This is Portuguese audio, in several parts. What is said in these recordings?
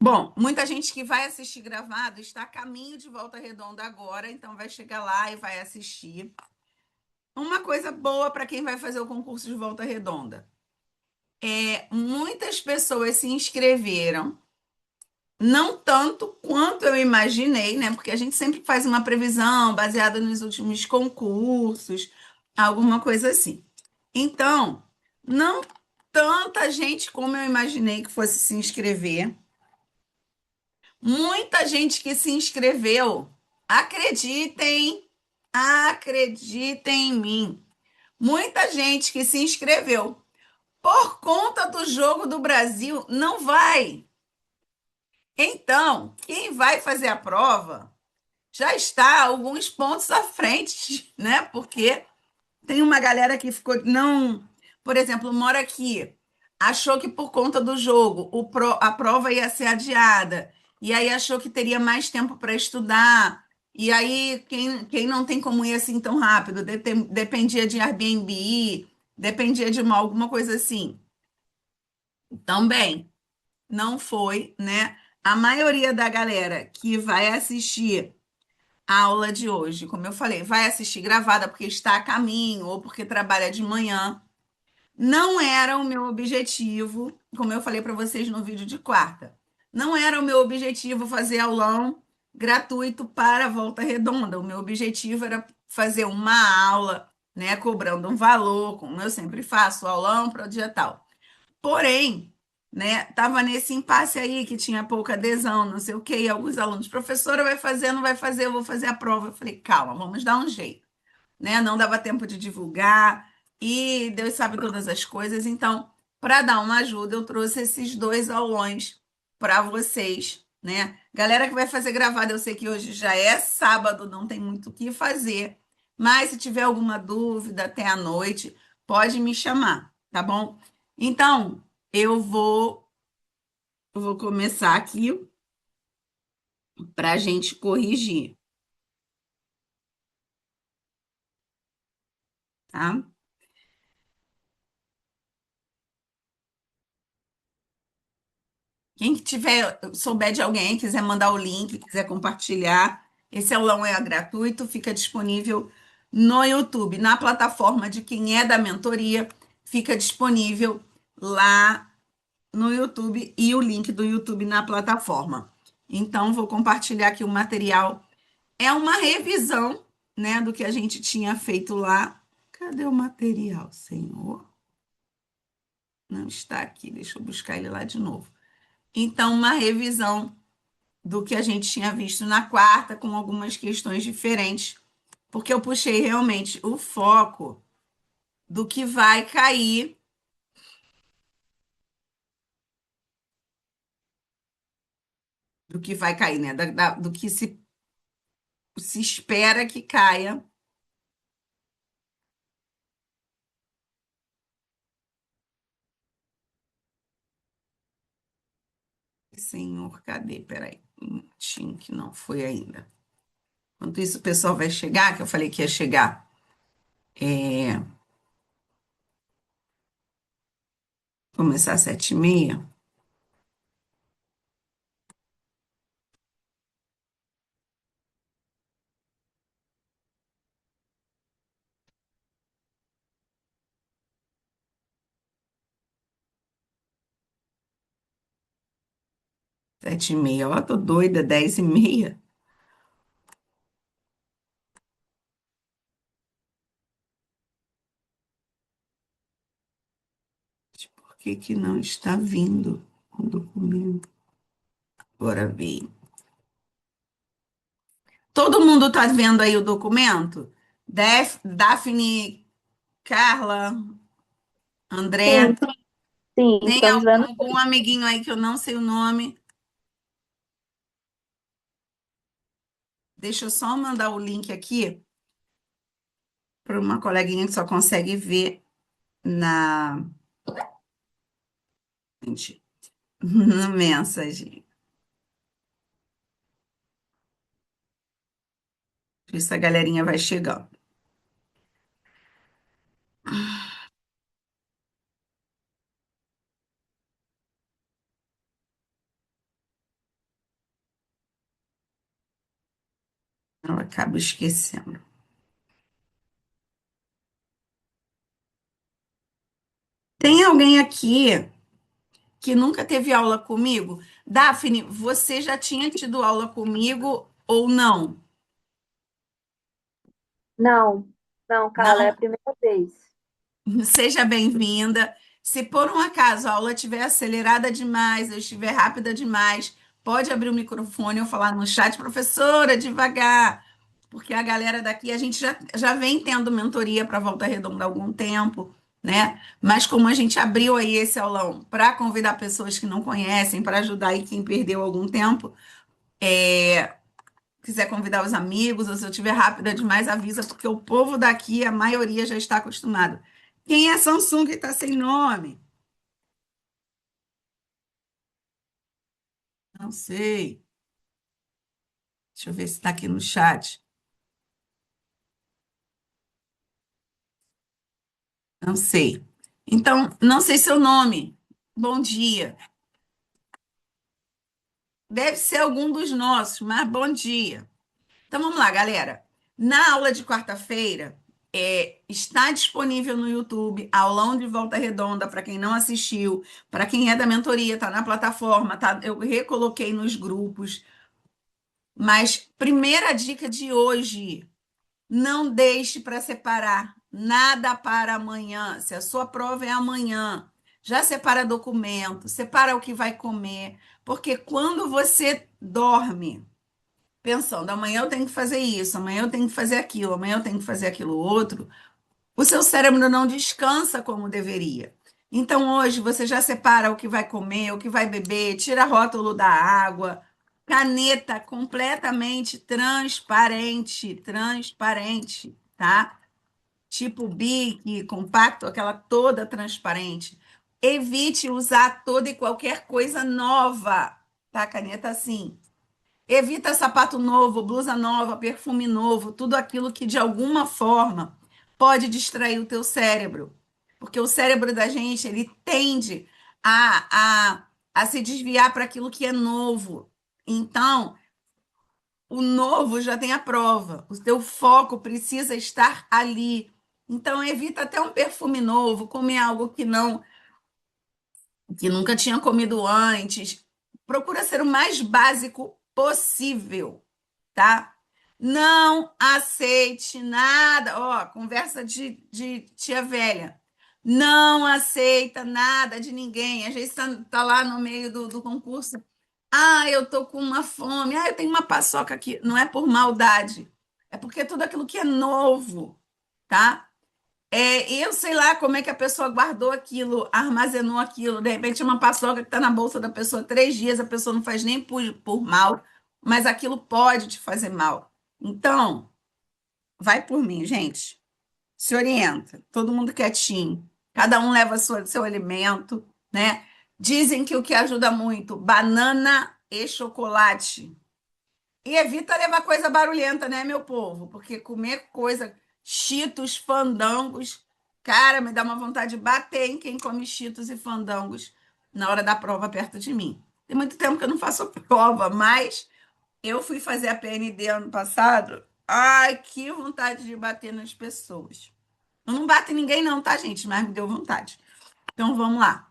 Bom, muita gente que vai assistir gravado está a caminho de Volta Redonda agora, então vai chegar lá e vai assistir. Uma coisa boa para quem vai fazer o concurso de Volta Redonda é muitas pessoas se inscreveram, não tanto quanto eu imaginei, né? Porque a gente sempre faz uma previsão baseada nos últimos concursos, alguma coisa assim. Então, não tanta gente como eu imaginei que fosse se inscrever. Muita gente que se inscreveu. Acreditem, acreditem em mim. Muita gente que se inscreveu por conta do jogo do Brasil não vai. Então, quem vai fazer a prova já está alguns pontos à frente, né? Porque tem uma galera que ficou, não, por exemplo, mora aqui, achou que por conta do jogo a prova ia ser adiada, e aí achou que teria mais tempo para estudar, e aí quem não tem como ir assim tão rápido, dependia de Airbnb, dependia de alguma coisa assim. Também não foi, né? A maioria da galera que vai assistir a aula de hoje, como eu falei, vai assistir gravada porque está a caminho ou porque trabalha de manhã. Não era o meu objetivo, como eu falei para vocês no vídeo de quarta. Não era o meu objetivo fazer aulão gratuito para a Volta Redonda. O meu objetivo era fazer uma aula, né, cobrando um valor, como eu sempre faço, aulão para o dia tal. Porém, né, tava nesse impasse aí que tinha pouca adesão, não sei o quê, e alguns alunos, professora vai fazer, não vai fazer, eu vou fazer a prova. Eu falei, calma, vamos dar um jeito, né? Não dava tempo de divulgar e Deus sabe todas as coisas. Então, para dar uma ajuda, eu trouxe esses dois aulões para vocês, né? Galera que vai fazer gravada, eu sei que hoje já é sábado, não tem muito o que fazer, mas se tiver alguma dúvida até a noite, pode me chamar, tá bom? Então, eu vou, eu vou começar aqui para a gente corrigir, tá? Quem que tiver, souber de alguém, quiser mandar o link, quiser compartilhar, esse aulão é gratuito, fica disponível no YouTube, na plataforma de quem é da mentoria, fica disponível lá no YouTube e o link do YouTube na plataforma. Então, vou compartilhar aqui o material. É uma revisão, né, do que a gente tinha feito lá. Cadê o material, Senhor? Não está aqui, deixa eu buscar ele lá de novo. Então, uma revisão do que a gente tinha visto na quarta, com algumas questões diferentes, porque eu puxei realmente o foco do que vai cair, do que vai cair, né? Do que se espera que caia. Senhor, cadê? Peraí, um minutinho que não foi ainda. Enquanto isso, o pessoal vai chegar, que eu falei que ia chegar. É, começar às 7h30. 7h30. Ó, tô doida, 10h30. Por que que não está vindo o documento? Agora veio. Todo mundo está vendo aí o documento? Daphne, Carla, André. Sim, sim, Tem estamos vendo. algum amiguinho aí que eu não sei o nome? Deixa eu só mandar o link aqui para uma coleguinha que só consegue ver na, gente, na mensagem. Por isso a galerinha vai chegando. Eu acabo esquecendo. Tem alguém aqui que nunca teve aula comigo? Daphne, você já tinha tido aula comigo ou não? Não, não, Carla, é a Não? primeira vez. Seja bem-vinda. Se por um acaso a aula estiver acelerada demais, eu estiver rápida demais, pode abrir o microfone ou falar no chat, professora, devagar, porque a galera daqui, a gente já vem tendo mentoria para Volta Redonda há algum tempo, né? Mas como a gente abriu aí esse aulão para convidar pessoas que não conhecem, para ajudar aí quem perdeu algum tempo, quiser convidar os amigos, ou se eu estiver rápida demais, avisa, porque o povo daqui, a maioria já está acostumado. Quem é Samsung que está sem nome? Não sei. Deixa eu ver se está aqui no chat. Não sei. Então, não sei seu nome. Bom dia. Deve ser algum dos nossos, mas bom dia. Então vamos lá, galera. Na aula de quarta-feira, está disponível no YouTube, aulão de Volta Redonda, para quem não assistiu, para quem é da mentoria, está na plataforma, tá? Eu recoloquei nos grupos. Mas primeira dica de hoje: não deixe para separar nada para amanhã. Se a sua prova é amanhã, já separa documento, separa o que vai comer, porque quando você dorme pensando, amanhã eu tenho que fazer isso, amanhã eu tenho que fazer aquilo, amanhã eu tenho que fazer aquilo outro, o seu cérebro não descansa como deveria. Então, hoje, você já separa o que vai comer, o que vai beber, tira rótulo da água, caneta completamente transparente, transparente, tá? Tipo Bic, compacto, aquela toda transparente. Evite usar toda e qualquer coisa nova, tá? Caneta assim. Evita sapato novo, blusa nova, perfume novo, tudo aquilo que de alguma forma pode distrair o teu cérebro. Porque o cérebro da gente, ele tende a se desviar para aquilo que é novo. Então, o novo já tem a prova. O teu foco precisa estar ali. Então, evita até um perfume novo, comer algo que nunca tinha comido antes. Procura ser o mais básico possível, tá? Não aceite nada. Ó, conversa de tia velha. Não aceita nada de ninguém. Às vezes tá lá no meio do concurso. Ah, eu tô com uma fome. Ah, eu tenho uma paçoca aqui. Não é por maldade. É porque tudo aquilo que é novo, tá? Eu sei lá como é que a pessoa guardou aquilo, armazenou aquilo. De repente, é uma paçoca que está na bolsa da pessoa 3 dias, a pessoa não faz nem por mal, mas aquilo pode te fazer mal. Então, vai por mim, gente. Se orienta. Todo mundo quietinho. Cada um leva seu alimento, né? Dizem que o que ajuda muito, banana e chocolate. E evita levar coisa barulhenta, né, meu povo? Porque comer coisa, Cheetos, fandangos, cara, me dá uma vontade de bater em quem come Cheetos e fandangos na hora da prova perto de mim. Tem muito tempo que eu não faço prova, mas eu fui fazer a PND ano passado. Ai, que vontade de bater nas pessoas. Eu não bato em ninguém, não, tá, gente? Mas me deu vontade. Então vamos lá.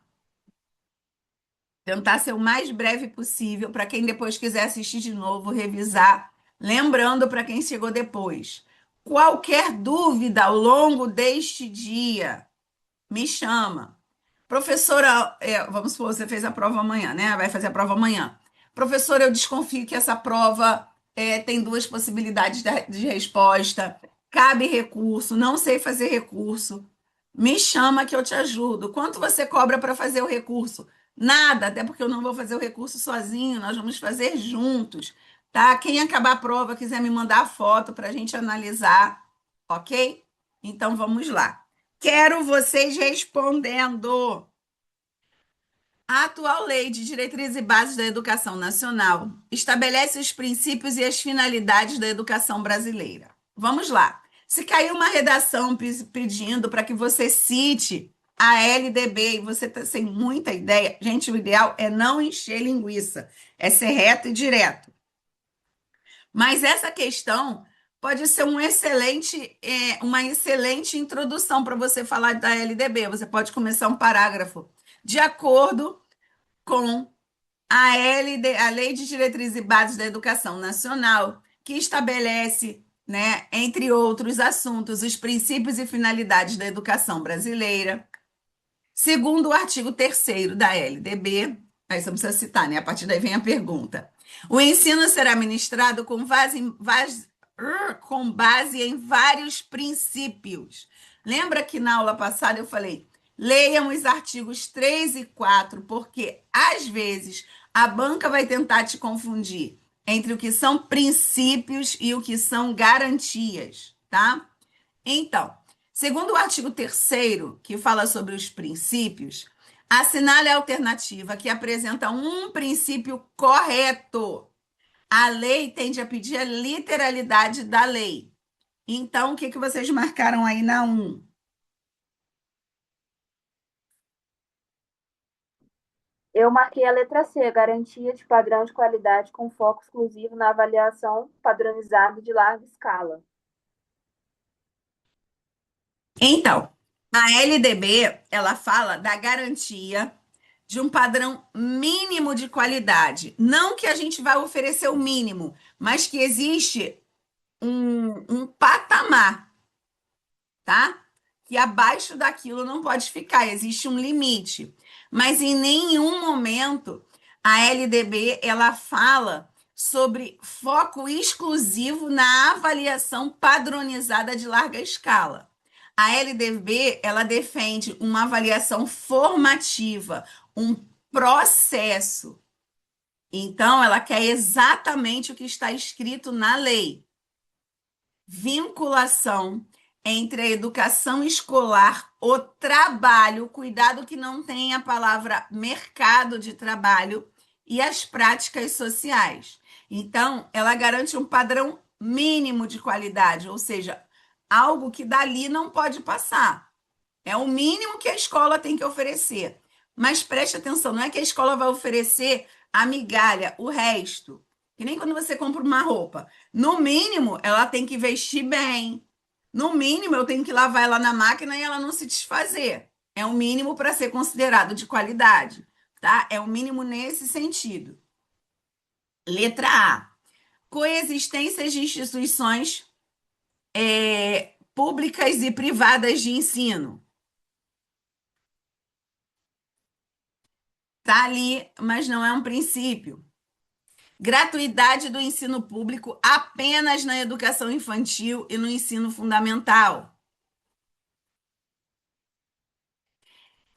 Tentar ser o mais breve possível para quem depois quiser assistir de novo, revisar. Lembrando para quem chegou depois. Qualquer dúvida ao longo deste dia, me chama. Professora, vamos supor, você fez a prova amanhã, né? Vai fazer a prova amanhã. Professora, eu desconfio que essa prova tem duas possibilidades de resposta. Cabe recurso, não sei fazer recurso. Me chama que eu te ajudo. Quanto você cobra para fazer o recurso? Nada, até porque eu não vou fazer o recurso sozinho, nós vamos fazer juntos, tá? Quem acabar a prova quiser me mandar a foto para a gente analisar, ok? Então vamos lá. Quero vocês respondendo. A atual Lei de Diretrizes e Bases da Educação Nacional estabelece os princípios e as finalidades da educação brasileira. Vamos lá. Se caiu uma redação pedindo para que você cite a LDB e você está sem muita ideia, gente, o ideal é não encher linguiça, é ser reto e direto. Mas essa questão pode ser uma excelente introdução para você falar da LDB. Você pode começar um parágrafo de acordo com a Lei de Diretrizes e Bases da Educação Nacional, que estabelece, né, entre outros assuntos, os princípios e finalidades da educação brasileira. Segundo o artigo 3º da LDB, aí você não precisa citar, né? A partir daí vem a pergunta. O ensino será ministrado com base em vários princípios. Lembra que na aula passada eu falei, leiam os artigos 3 e 4, porque às vezes a banca vai tentar te confundir entre o que são princípios e o que são garantias, tá? Então, segundo o artigo 3º, que fala sobre os princípios, assinale a alternativa que apresenta um princípio correto. A lei tende a pedir a literalidade da lei. Então, o que que vocês marcaram aí na um? Eu marquei a letra C, garantia de padrão de qualidade com foco exclusivo na avaliação padronizada de larga escala. Então, a LDB, ela fala da garantia de um padrão mínimo de qualidade. Não que a gente vai oferecer o mínimo, mas que existe um patamar, tá? Que abaixo daquilo não pode ficar, existe um limite. Mas em nenhum momento a LDB ela fala sobre foco exclusivo na avaliação padronizada de larga escala. A LDB ela defende uma avaliação formativa, um processo. Então, ela quer exatamente o que está escrito na lei: vinculação entre a educação escolar, o trabalho, cuidado que não tem a palavra mercado de trabalho, e as práticas sociais. Então, ela garante um padrão mínimo de qualidade, ou seja, algo que dali não pode passar. É o mínimo que a escola tem que oferecer. Mas preste atenção, não é que a escola vai oferecer a migalha, o resto. Que nem quando você compra uma roupa. No mínimo, ela tem que vestir bem. No mínimo, eu tenho que lavar ela na máquina e ela não se desfazer. É o mínimo para ser considerado de qualidade, tá? É o mínimo nesse sentido. Letra A. Coexistência de instituições públicas e privadas de ensino. Tá ali, mas não é um princípio. Gratuidade do ensino público apenas na educação infantil e no ensino fundamental.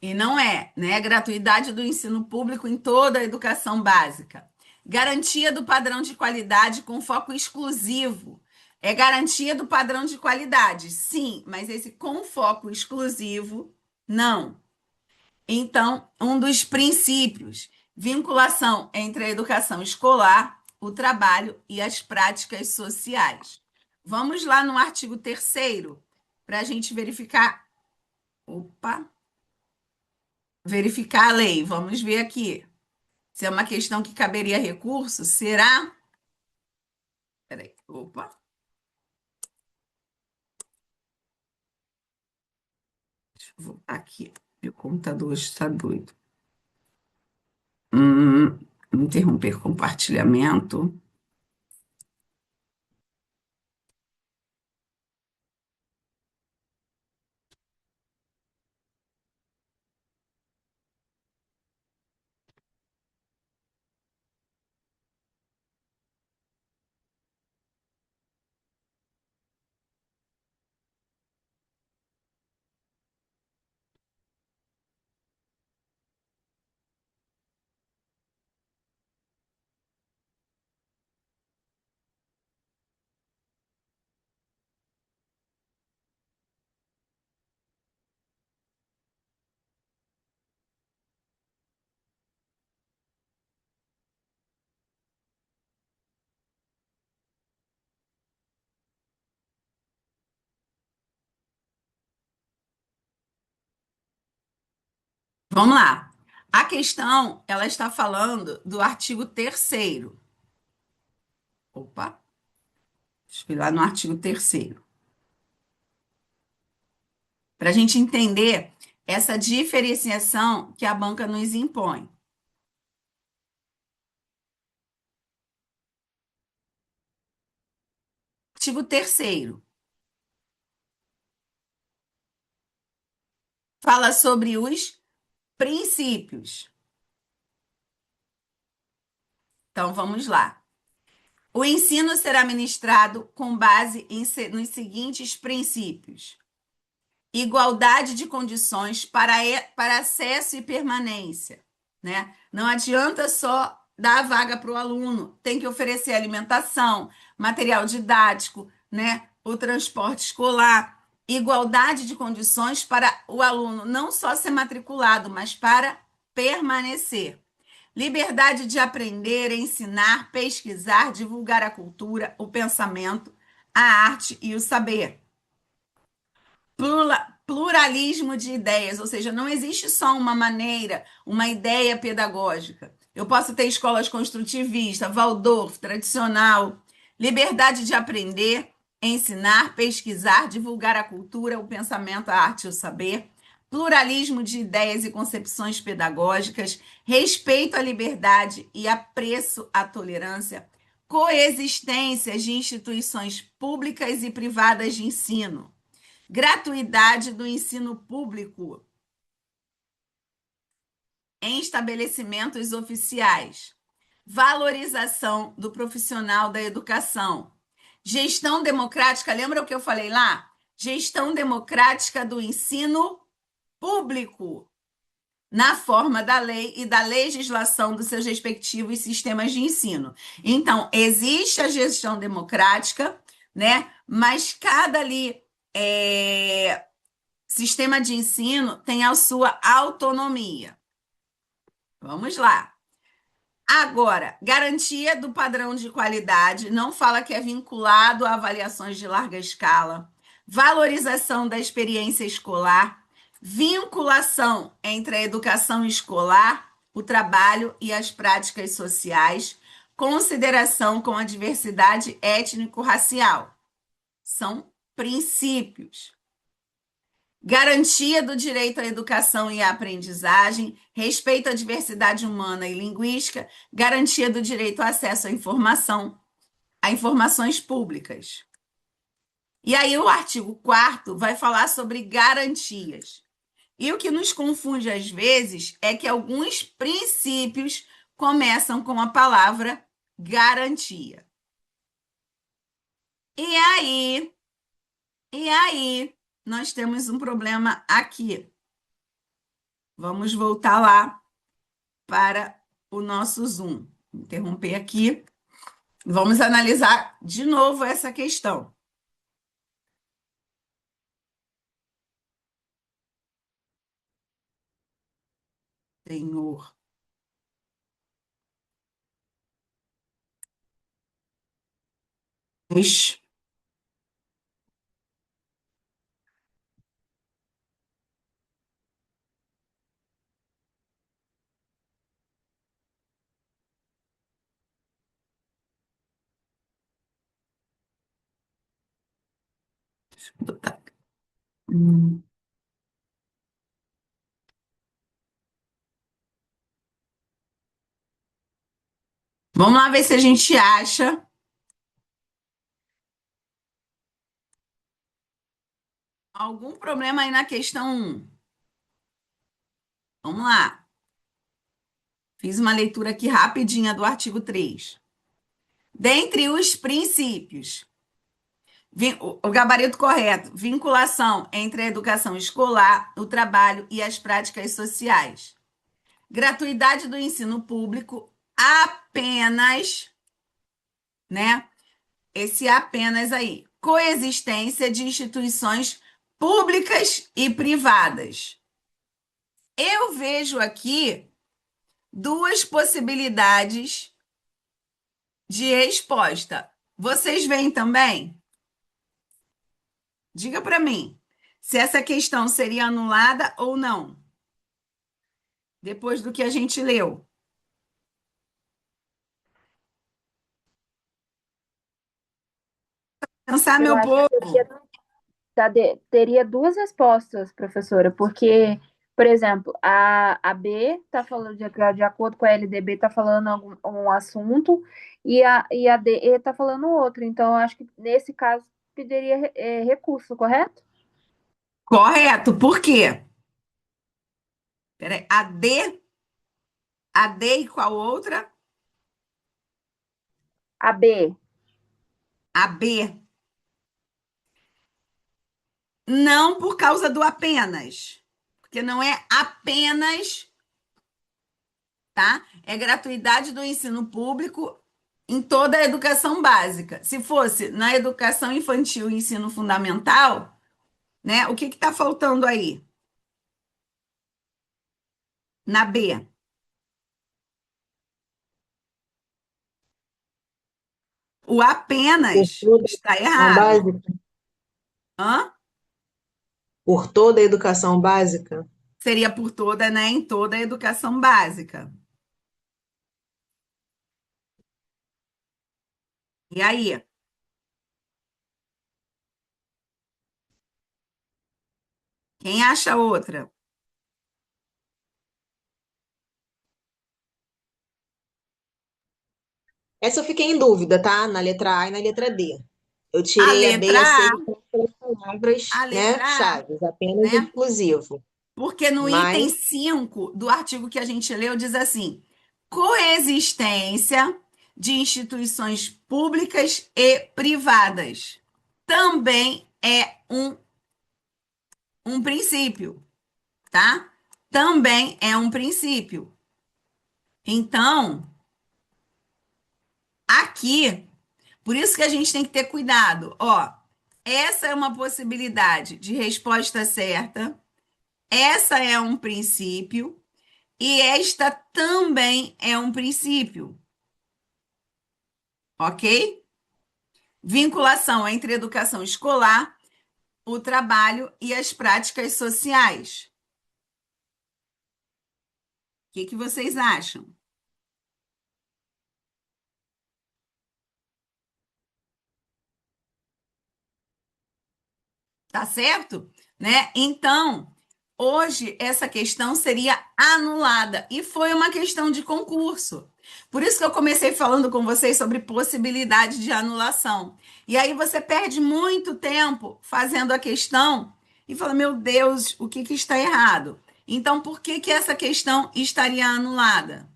E não é, né? Gratuidade do ensino público em toda a educação básica. Garantia do padrão de qualidade com foco exclusivo. É garantia do padrão de qualidade, sim, mas esse com foco exclusivo, não. Então, um dos princípios, vinculação entre a educação escolar, o trabalho e as práticas sociais. Vamos lá no artigo 3º para a gente verificar. Opa! Verificar a lei. Vamos ver aqui. Se é uma questão que caberia recurso, será? Peraí, opa. Deixa eu voltar aqui. Meu computador está doido. Interromper compartilhamento. Vamos lá. A questão, ela está falando do artigo 3º. Opa. Deixa eu ir lá no artigo 3º, para a gente entender essa diferenciação que a banca nos impõe. Artigo 3º fala sobre os princípios. Então, vamos lá. O ensino será ministrado com base nos seguintes princípios: igualdade de condições para acesso e permanência, né? Não adianta só dar a vaga para o aluno, tem que oferecer alimentação, material didático, né? O transporte escolar, igualdade de condições para o aluno não só ser matriculado, mas para permanecer. Liberdade de aprender, ensinar, pesquisar, divulgar a cultura, o pensamento, a arte e o saber. Pluralismo de ideias, ou seja, não existe só uma maneira, uma ideia pedagógica. Eu posso ter escolas construtivistas, Waldorf, tradicional, liberdade de aprender, ensinar, pesquisar, divulgar a cultura, o pensamento, a arte e o saber, pluralismo de ideias e concepções pedagógicas, respeito à liberdade e apreço à tolerância, coexistência de instituições públicas e privadas de ensino, gratuidade do ensino público em estabelecimentos oficiais, valorização do profissional da educação, gestão democrática, lembra o que eu falei lá? Gestão democrática do ensino público, na forma da lei e da legislação dos seus respectivos sistemas de ensino. Então, existe a gestão democrática, né? Mas cada sistema de ensino tem a sua autonomia. Vamos lá. Agora, garantia do padrão de qualidade, não fala que é vinculado a avaliações de larga escala, valorização da experiência escolar, vinculação entre a educação escolar, o trabalho e as práticas sociais, consideração com a diversidade étnico-racial. São princípios. Garantia do direito à educação e à aprendizagem, respeito à diversidade humana e linguística, garantia do direito ao acesso à informação, a informações públicas. E aí o artigo 4º vai falar sobre garantias. E o que nos confunde às vezes é que alguns princípios começam com a palavra garantia. E aí, nós temos um problema aqui. Vamos voltar lá para o nosso Zoom. Interromper aqui. Vamos analisar de novo essa questão. Senhor. Ixi. Hum. Vamos lá ver se a gente acha algum problema aí na questão 1. Vamos lá. Fiz uma leitura aqui rapidinha do artigo 3. Dentre os princípios, o gabarito correto, vinculação entre a educação escolar, o trabalho e as práticas sociais. Gratuidade do ensino público apenas, né? Esse apenas aí. Coexistência de instituições públicas e privadas. Eu vejo aqui duas possibilidades de resposta. Vocês veem também? Diga para mim se essa questão seria anulada ou não, depois do que a gente leu. Pensar, Eu meu acho que povo. teria duas respostas, professora, porque, por exemplo, a B está falando, de acordo com a LDB, está falando um assunto, e a DE está falando outro. Então, eu acho que nesse caso pediria recurso, correto? Correto. Por quê? Peraí, a D e qual outra? A B, A B. Não por causa do apenas. Porque não é apenas, tá? É gratuidade do ensino público em toda a educação básica. Se fosse na educação infantil e ensino fundamental, né? O que está faltando aí? Na B. O Por apenas toda a está educação errado. básica? Hã? Por toda a educação básica? Seria por toda, né? Em toda a educação básica. E aí? Quem acha outra? Essa eu fiquei em dúvida, tá? Na letra A e na letra D. Eu A tirei a B e a C letra com as palavras, A, a né, letra A, chaves, apenas né? exclusivo. Porque no item Mas 5 do artigo que a gente leu diz assim: coexistência de instituições públicas e privadas também é um princípio, tá? Também é um princípio. Então, aqui, por isso que a gente tem que ter cuidado. Ó, essa é uma possibilidade de resposta certa, essa é um princípio. E esta também é um princípio, ok? Vinculação entre educação escolar, o trabalho e as práticas sociais. O que que vocês acham? Tá certo? Né? Então, hoje essa questão seria anulada e foi uma questão de concurso. Por isso que eu comecei falando com vocês sobre possibilidade de anulação. E aí você perde muito tempo fazendo a questão e fala: "Meu Deus, o que que está errado?" Então, por que que essa questão estaria anulada?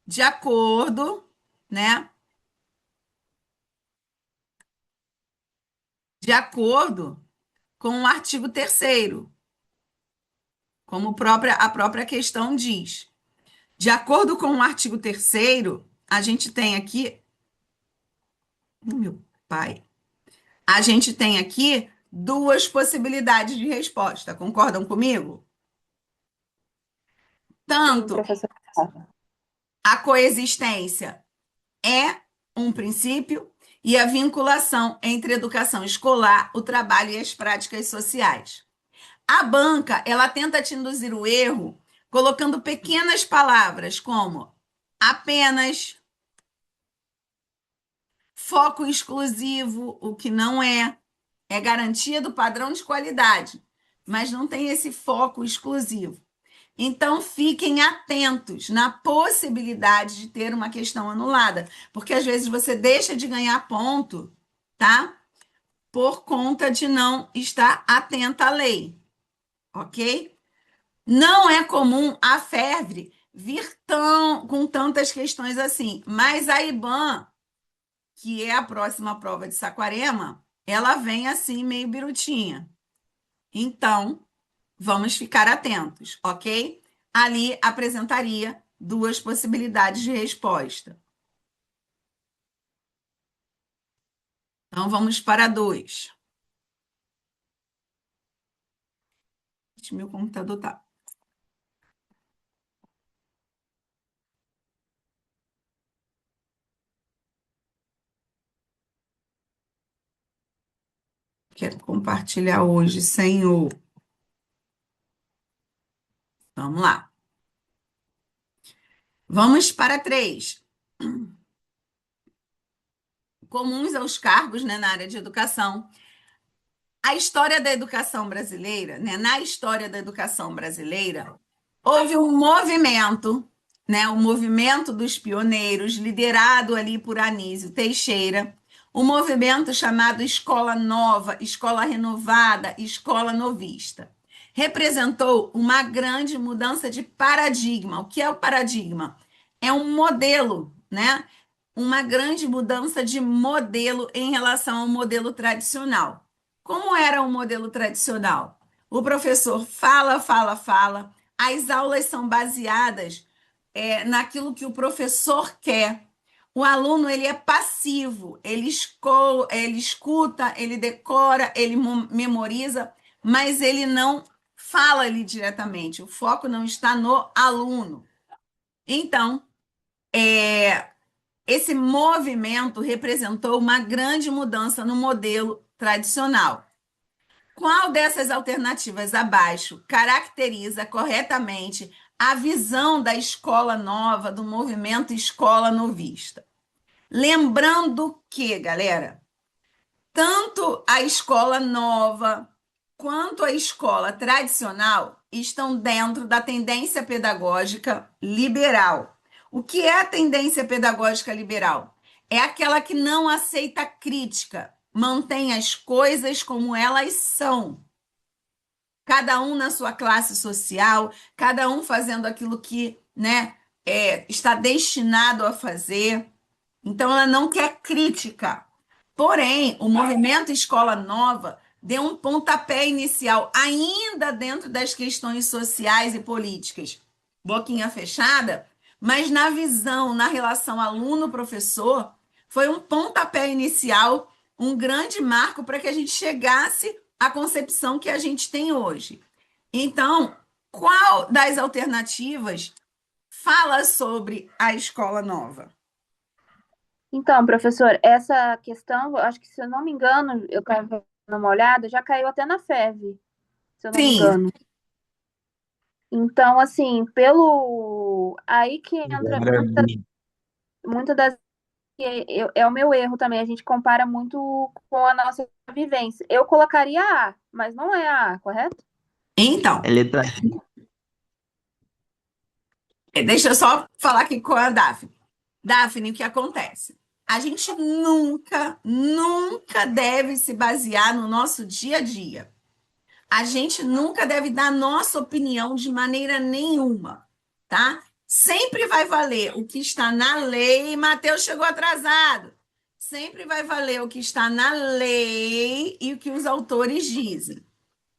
De acordo, né? De acordo com o artigo terceiro, como a própria questão diz. De acordo com o artigo terceiro, a gente tem aqui, meu pai, a gente tem aqui duas possibilidades de resposta. Concordam comigo? sim, Tanto professora. a coexistência é um princípio e a vinculação entre educação escolar, o trabalho e as práticas sociais. A banca, ela tenta te induzir o erro colocando pequenas palavras como apenas, foco exclusivo, o que não é garantia do padrão de qualidade, mas não tem esse foco exclusivo. Então, fiquem atentos na possibilidade de ter uma questão anulada, porque às vezes você deixa de ganhar ponto, tá? Por conta de não estar atenta à lei, ok? Não é comum a FEVRE vir com tantas questões assim, mas a IBAN, que é a próxima prova de Saquarema, ela vem assim meio birutinha. Então, vamos ficar atentos, ok? Ali apresentaria duas possibilidades de resposta. Então, vamos para dois. Meu computador tá. Quero compartilhar hoje, Senhor. Vamos lá. Vamos para três. comuns aos cargos, né, na área de educação. A história da educação brasileira, né, na história da educação brasileira, houve um movimento, né, o movimento dos pioneiros, liderado ali por Anísio Teixeira, um movimento chamado Escola Nova, Escola Renovada, Escola Novista. Representou uma grande mudança de paradigma. O que é o paradigma? É um modelo, né? Uma grande mudança de modelo em relação ao modelo tradicional. Como era o modelo tradicional? O professor fala, fala, fala, as aulas são baseadas naquilo que o professor quer. O aluno ele é passivo, ele escuta, ele decora, ele memoriza, mas ele não fala ali diretamente. O foco não está no aluno. Então, esse movimento representou uma grande mudança no modelo tradicional. Qual dessas alternativas abaixo caracteriza corretamente a visão da escola nova, do movimento escola novista? Lembrando que, galera, tanto a escola nova quanto a escola tradicional estão dentro da tendência pedagógica liberal. O que é a tendência pedagógica liberal? É aquela que não aceita crítica, mantém as coisas como elas são. Cada um na sua classe social, cada um fazendo aquilo que, né, está destinado a fazer. Então, ela não quer crítica. Porém, o movimento Escola Nova deu um pontapé inicial, ainda dentro das questões sociais e políticas, boquinha fechada, mas na visão, na relação aluno-professor, foi um pontapé inicial, um grande marco para que a gente chegasse à concepção que a gente tem hoje. Então, qual das alternativas fala sobre a escola nova? Então, professor, essa questão, acho que se eu não me engano, eu estava dando uma olhada, já caiu até na FEV, se eu não me Sim, engano. Então, assim, pelo. Aí que entra Maravilha. muita das. É o meu erro também, a gente compara muito com a nossa vivência. Eu colocaria A, mas não é a A, correto? então, É letra. deixa eu só falar aqui com a Daphne. Daphne, o que acontece? A gente nunca, nunca deve se basear no nosso dia a dia. A gente nunca deve dar nossa opinião de maneira nenhuma, tá? Sempre vai valer o que está na lei. Mateus chegou atrasado. Sempre vai valer o que está na lei e o que os autores dizem,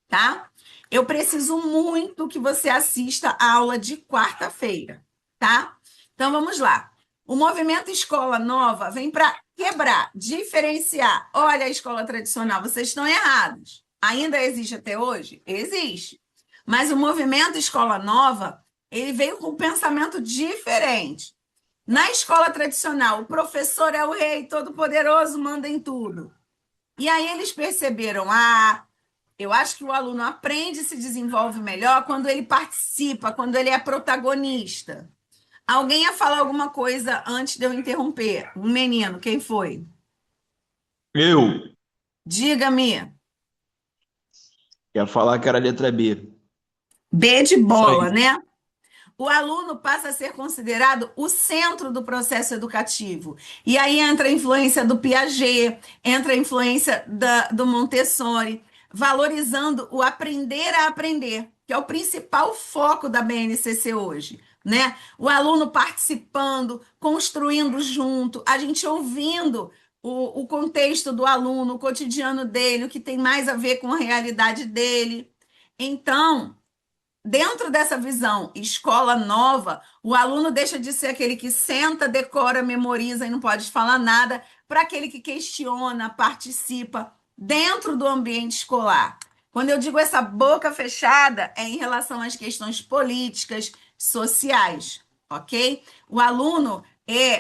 tá? Eu preciso muito que você assista a aula de quarta-feira, tá? Então vamos lá. O movimento Escola Nova vem para quebrar, diferenciar. Olha a escola tradicional, vocês estão errados. Ainda existe até hoje? Existe. Mas o movimento Escola Nova, ele veio com um pensamento diferente. Na escola tradicional, o professor é o rei, todo-poderoso, manda em tudo. E aí eles perceberam, eu acho que o aluno aprende e se desenvolve melhor quando ele participa, quando ele é protagonista. Alguém ia falar alguma coisa antes de eu interromper? Um menino, quem foi? Eu Diga-me. ia falar que era a letra B. B de Isso bola, aí. né? O aluno passa a ser considerado o centro do processo educativo. E aí entra a influência do Piaget, entra a influência do Montessori, valorizando o aprender a aprender, que é o principal foco da BNCC hoje. Né? O aluno participando, construindo junto, a gente ouvindo o contexto do aluno, o cotidiano dele, o que tem mais a ver com a realidade dele. Então, dentro dessa visão escola nova, o aluno deixa de ser aquele que senta, decora, memoriza e não pode falar nada, para aquele que questiona, participa dentro do ambiente escolar. Quando eu digo essa boca fechada, é em relação às questões políticas, sociais, ok? O aluno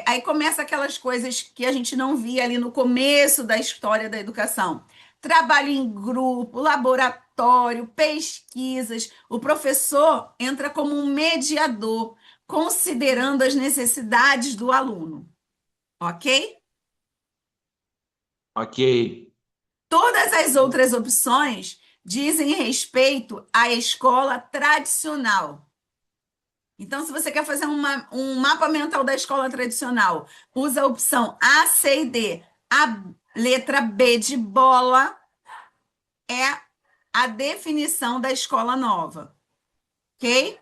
aí começa aquelas coisas que a gente não via ali no começo da história da educação. Trabalho em grupo, laboratório, pesquisas. O professor entra como um mediador, considerando as necessidades do aluno, ok? Ok. Todas as outras opções dizem respeito à escola tradicional. Então, se você quer fazer um mapa mental da escola tradicional, usa a opção A, C e D. A letra B de bola é a definição da escola nova, ok?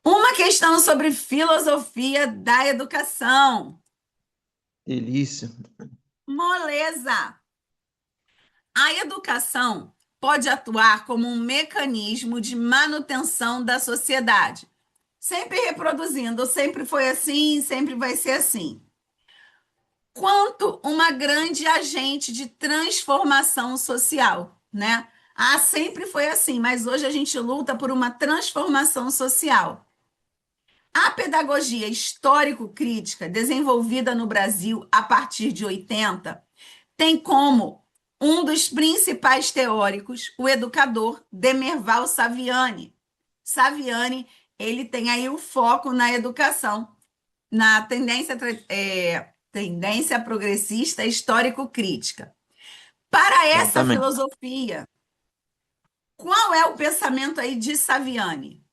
Uma questão sobre filosofia da educação. Delícia. Moleza. A educação pode atuar como um mecanismo de manutenção da sociedade, sempre reproduzindo, sempre foi assim, sempre vai ser assim. Quanto uma grande agente de transformação social, né? Ah, sempre foi assim, mas hoje a gente luta por uma transformação social. A pedagogia histórico-crítica, desenvolvida no Brasil a partir de 80, tem como um dos principais teóricos o educador Demerval Saviani. Saviani, ele tem aí o foco na educação, na tendência progressista histórico-crítica. Para essa Exatamente. filosofia, qual é o pensamento aí de Saviani?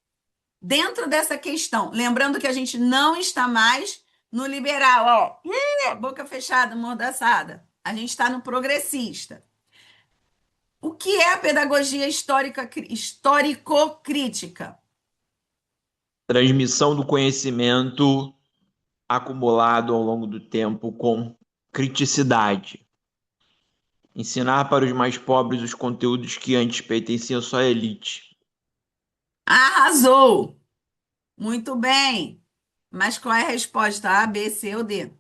Dentro dessa questão, lembrando que a gente não está mais no liberal, ó, boca fechada, mordaçada. A gente está no progressista. O que é a pedagogia histórico-crítica? Transmissão do conhecimento acumulado ao longo do tempo com criticidade. Ensinar para os mais pobres os conteúdos que antes pertenciam só à elite. Arrasou! Muito bem. Mas qual é a resposta? A, B, C ou D?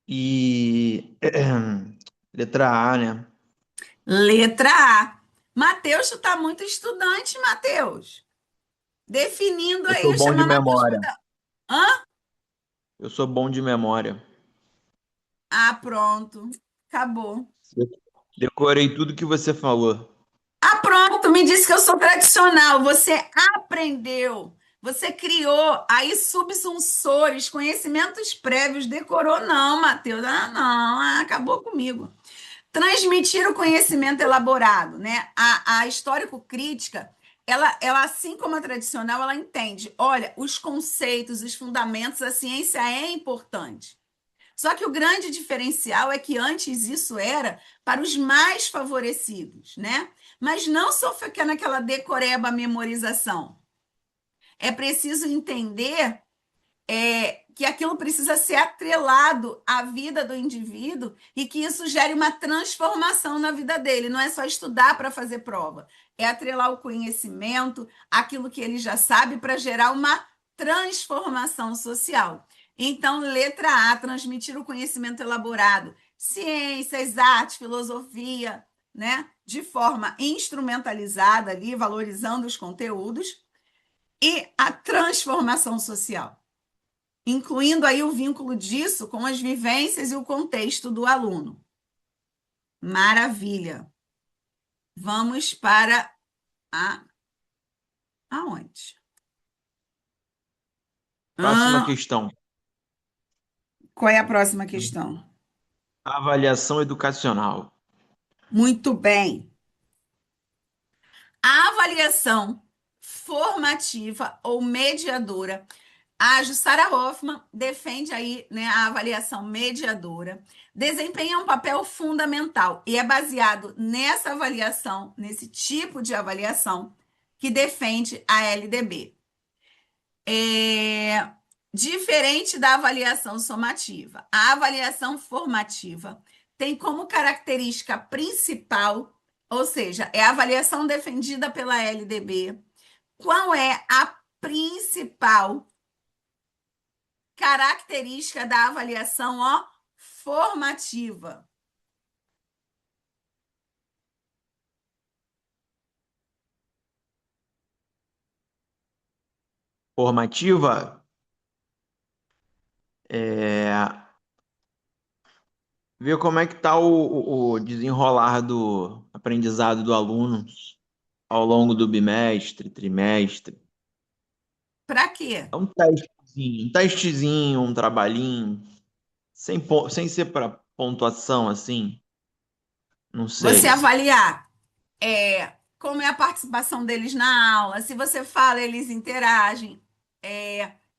E letra A, né? Letra A. Matheus, tu está muito estudante, Matheus. Definindo Eu aí, sou bom de chama Matheus memória. para. Hã? Eu sou bom de memória. Ah, pronto. Acabou. Decorei tudo que você falou. Ah, pronto, me disse que eu sou tradicional. Você aprendeu. Você criou aí subsunsores, conhecimentos prévios. Decorou, não, Matheus. Ah, não. Ah, acabou comigo. Transmitir o conhecimento elaborado, né? A histórico-crítica, ela, assim como a tradicional, ela entende, olha, os conceitos, os fundamentos, a ciência é importante. Só que o grande diferencial é que antes isso era para os mais favorecidos, né? Mas não só ficar naquela decoreba memorização. É preciso entender que aquilo precisa ser atrelado à vida do indivíduo e que isso gere uma transformação na vida dele. Não é só estudar para fazer prova, é atrelar o conhecimento, aquilo que ele já sabe, para gerar uma transformação social. Então, letra A, transmitir o conhecimento elaborado, ciências, arte, filosofia, né? De forma instrumentalizada ali, valorizando os conteúdos, e a transformação social, incluindo aí o vínculo disso com as vivências e o contexto do aluno. Maravilha. Vamos para aonde? Próxima Ah, questão. qual é a próxima questão? Avaliação educacional. Muito bem. A avaliação formativa ou mediadora. A Jussara Hoffmann defende aí, né, a avaliação mediadora, desempenha um papel fundamental e é baseado nessa avaliação, nesse tipo de avaliação que defende a LDB. Diferente da avaliação somativa, a avaliação formativa tem como característica principal, ou seja, é a avaliação defendida pela LDB. Qual é a principal característica da avaliação, ó, formativa? Formativa é ver como é que está o desenrolar do aprendizado do aluno ao longo do bimestre, trimestre. Para quê? É um testezinho, um trabalhinho. sem ser para pontuação, assim, não Você sei. avaliar como é a participação deles na aula, se você fala, eles interagem,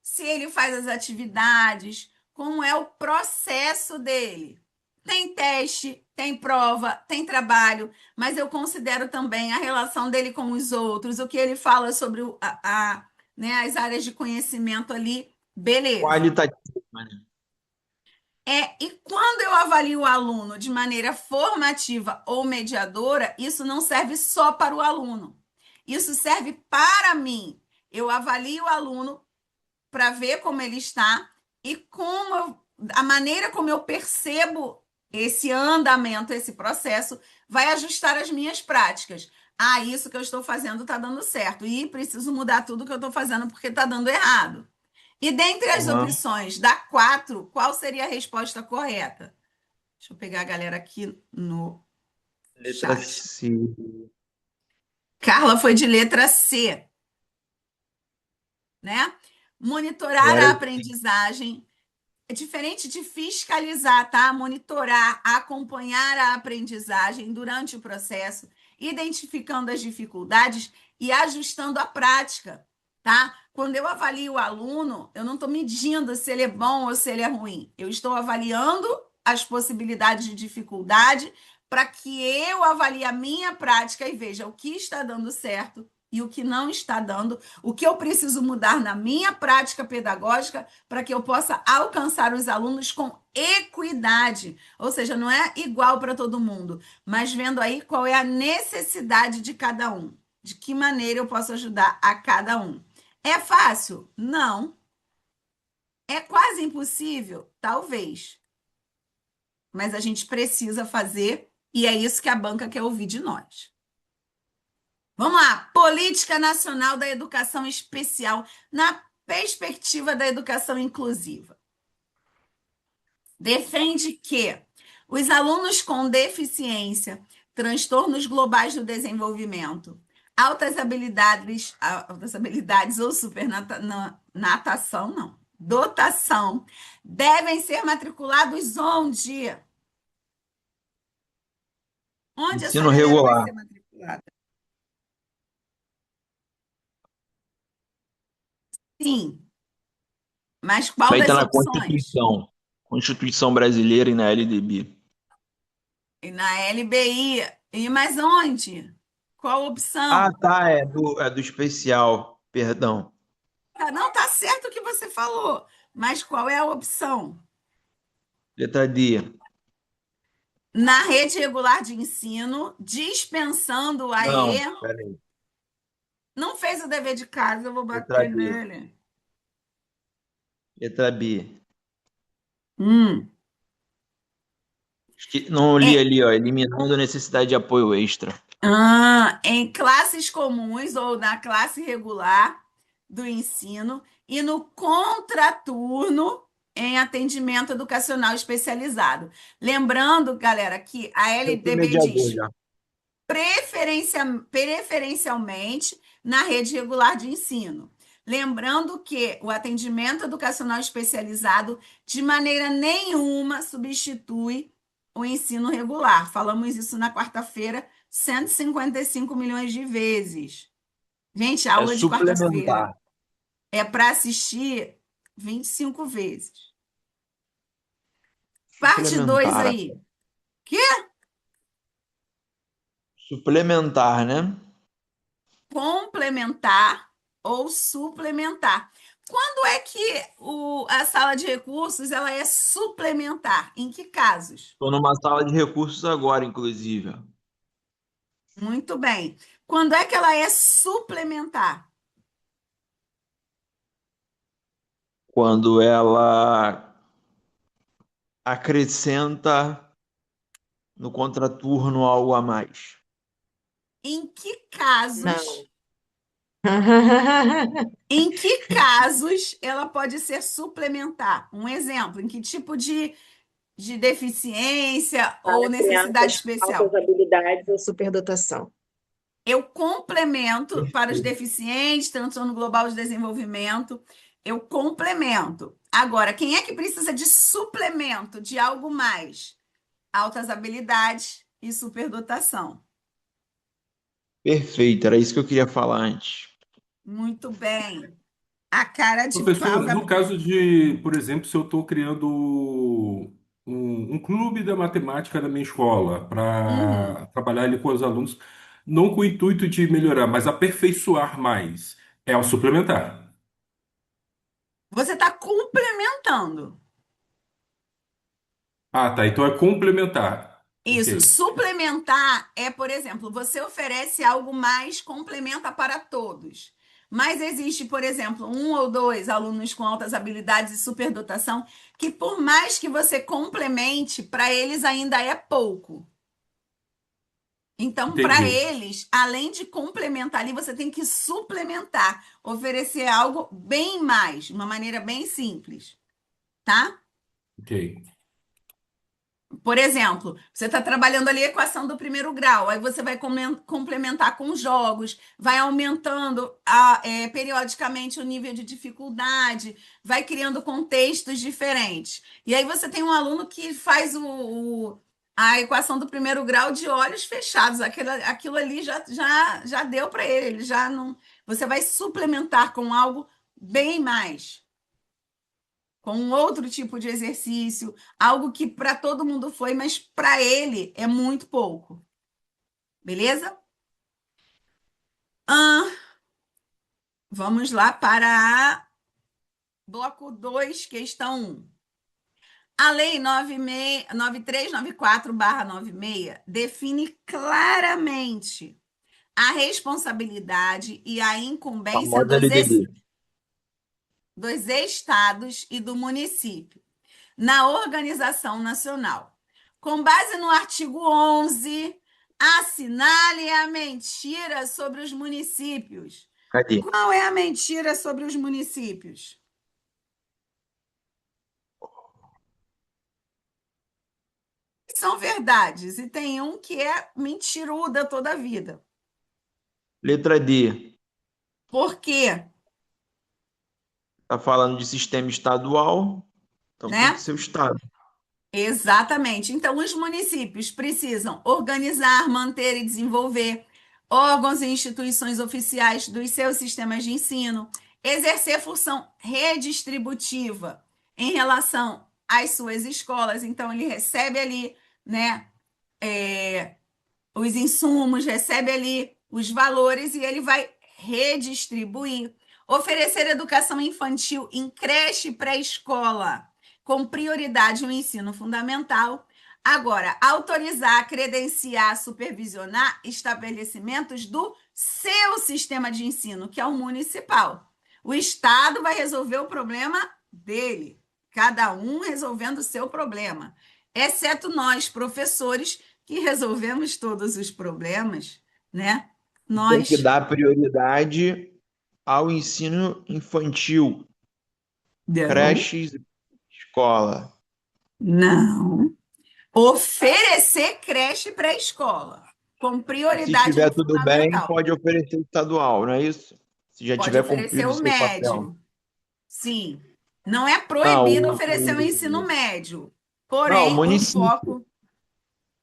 se ele faz as atividades, como é o processo dele. Tem teste, tem prova, tem trabalho, mas eu considero também a relação dele com os outros, o que ele fala sobre né, as áreas de conhecimento ali, beleza. Qualitativa, né? E quando eu avalio o aluno de maneira formativa ou mediadora, isso não serve só para o aluno. Isso serve para mim. Eu avalio o aluno para ver como ele está e a maneira como eu percebo esse andamento, esse processo, vai ajustar as minhas práticas. Ah, isso que eu estou fazendo está dando certo. E preciso mudar tudo que eu estou fazendo porque está dando errado. E dentre as Aham. opções da 4, qual seria a resposta correta? Deixa eu pegar a galera aqui no Letra chat. C. Carla foi de letra C, né? Monitorar Agora a eu aprendizagem é diferente de fiscalizar, tá? Monitorar, acompanhar a aprendizagem durante o processo, identificando as dificuldades e ajustando a prática, tá? Quando eu avalio o aluno, eu não estou medindo se ele é bom ou se ele é ruim. Eu estou avaliando as possibilidades de dificuldade para que eu avalie a minha prática e veja o que está dando certo e o que não está dando, o que eu preciso mudar na minha prática pedagógica para que eu possa alcançar os alunos com equidade, ou seja, não é igual para todo mundo, mas vendo aí qual é a necessidade de cada um, de que maneira eu posso ajudar a cada um. É fácil? Não. É quase impossível? Talvez. Mas a gente precisa fazer e é isso que a banca quer ouvir de nós. Vamos lá, Política Nacional da Educação Especial na perspectiva da educação inclusiva. Defende que os alunos com deficiência, transtornos globais do desenvolvimento, altas habilidades ou supernatação, não, dotação, devem ser matriculados onde? Onde essa ensino galera vai regular, ser matriculada? Sim, mas isso qual aí está das na opções? Constituição. Constituição Brasileira e na LDB. E na LBI. E mais onde? Qual Ah, opção? tá, é do especial, perdão. Não, tá certo o que você falou, mas qual é a opção? Letra D. Na rede regular de ensino, dispensando a E, Não, peraí. não fez o dever de casa, eu vou Letra bater B. nele. Letra B. Hum. Não li É, ali, ó, eliminando a necessidade de apoio extra. em classes comuns ou na classe regular do ensino e no contraturno em atendimento educacional especializado. Lembrando, galera, que a Eu fui LDB mediador diz já. preferencialmente na rede regular de ensino. Lembrando que o atendimento educacional especializado de maneira nenhuma substitui o ensino regular. Falamos isso na quarta-feira 155 milhões de vezes. Gente, a É aula de quarta-feira suplementar. é para assistir 25 vezes. Parte 2 Suplementar. aí. Que Suplementar, né? complementar ou suplementar. Quando é que a sala de recursos ela é suplementar? Em que casos? Estou numa sala de recursos agora, inclusive. Muito bem. Quando é que ela é suplementar? Quando ela acrescenta no contraturno algo a mais. Em que casos? Não. Em que casos ela pode ser suplementar? Um exemplo, em que tipo de deficiência ou Para necessidade crianças com altas especial? habilidades ou superdotação. Eu complemento para os Perfeito. deficientes, transtorno global de desenvolvimento. Eu complemento. Agora, quem é que precisa de suplemento de algo mais? Altas habilidades e superdotação. Perfeito, era isso que eu queria falar antes. Muito bem. A cara de pau, Professor, no Gabriel. caso de, por exemplo, se eu estou criando um clube da matemática na minha escola Uhum. para trabalhar ali com os alunos, não com o intuito de melhorar, mas aperfeiçoar mais, é ao suplementar. Você está complementando. Ah, tá. Então é complementar. Isso, Ok. suplementar é, por exemplo, você oferece algo mais, complementa para todos. Mas existe, por exemplo, um ou dois alunos com altas habilidades e superdotação que, por mais que você complemente, para eles ainda é pouco. Então, para Entendi. eles, além de complementar ali, você tem que suplementar, oferecer algo bem mais, de uma maneira bem simples, tá? Ok. Por exemplo, você está trabalhando ali a equação do primeiro grau, aí você vai complementar com jogos, vai aumentando periodicamente o nível de dificuldade, vai criando contextos diferentes. E aí você tem um aluno que faz a equação do primeiro grau de olhos fechados, aquilo ali já deu para ele, ele já não. Você vai suplementar com algo bem mais com um outro tipo de exercício, algo que para todo mundo foi, mas para ele é muito pouco. Beleza? Ah, vamos lá para bloco 2, questão 1. A Lei 9394/96 define claramente a responsabilidade e a incumbência Famosa LDB. dos estados e do município na organização nacional. Com base no artigo 11, assinale a mentira sobre os municípios. Cadê? Qual é a mentira sobre os municípios? São verdades, e tem um que é mentiruda toda a vida. Letra D. Por quê? Tá falando de sistema estadual, então tem que Né? ser o estado. Exatamente. Então, os municípios precisam organizar, manter e desenvolver órgãos e instituições oficiais dos seus sistemas de ensino, exercer função redistributiva em relação às suas escolas. Então, ele recebe ali, né, os insumos, recebe ali os valores e ele vai redistribuir. Oferecer educação infantil em creche e pré-escola, com prioridade no ensino fundamental. Agora, autorizar, credenciar, supervisionar estabelecimentos do seu sistema de ensino, que é o municipal. O Estado vai resolver o problema dele, cada um resolvendo o seu problema, exceto nós, professores, que resolvemos todos os problemas, né? Tem que Nós dar prioridade ao ensino infantil, não, creches, e escola. não. Oferecer creche pré-escola, com Se prioridade estiver no tudo bem, fundamental. pode oferecer estadual, não é isso? Se já Pode tiver oferecer cumprido o o seu papel. médio, sim. Não é Não, proibido oferecer o ensino médio. não, o Porém, município.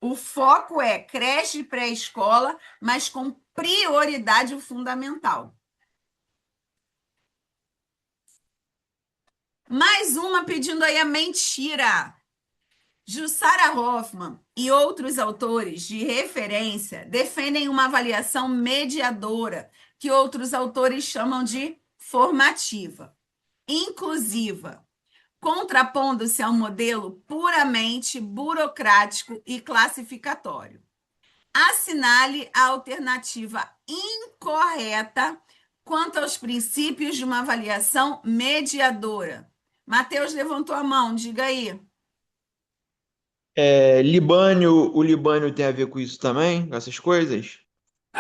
o foco é creche e pré-escola, mas com prioridade fundamental. Mais uma pedindo aí a mentira. Jussara Hoffmann e outros autores de referência defendem uma avaliação mediadora, que outros autores chamam de formativa, inclusiva, contrapondo-se ao modelo puramente burocrático e classificatório. Assinale a alternativa incorreta quanto aos princípios de uma avaliação mediadora. Matheus levantou a mão, diga aí. Libânio, o Libânio tem a ver com isso também, com essas coisas?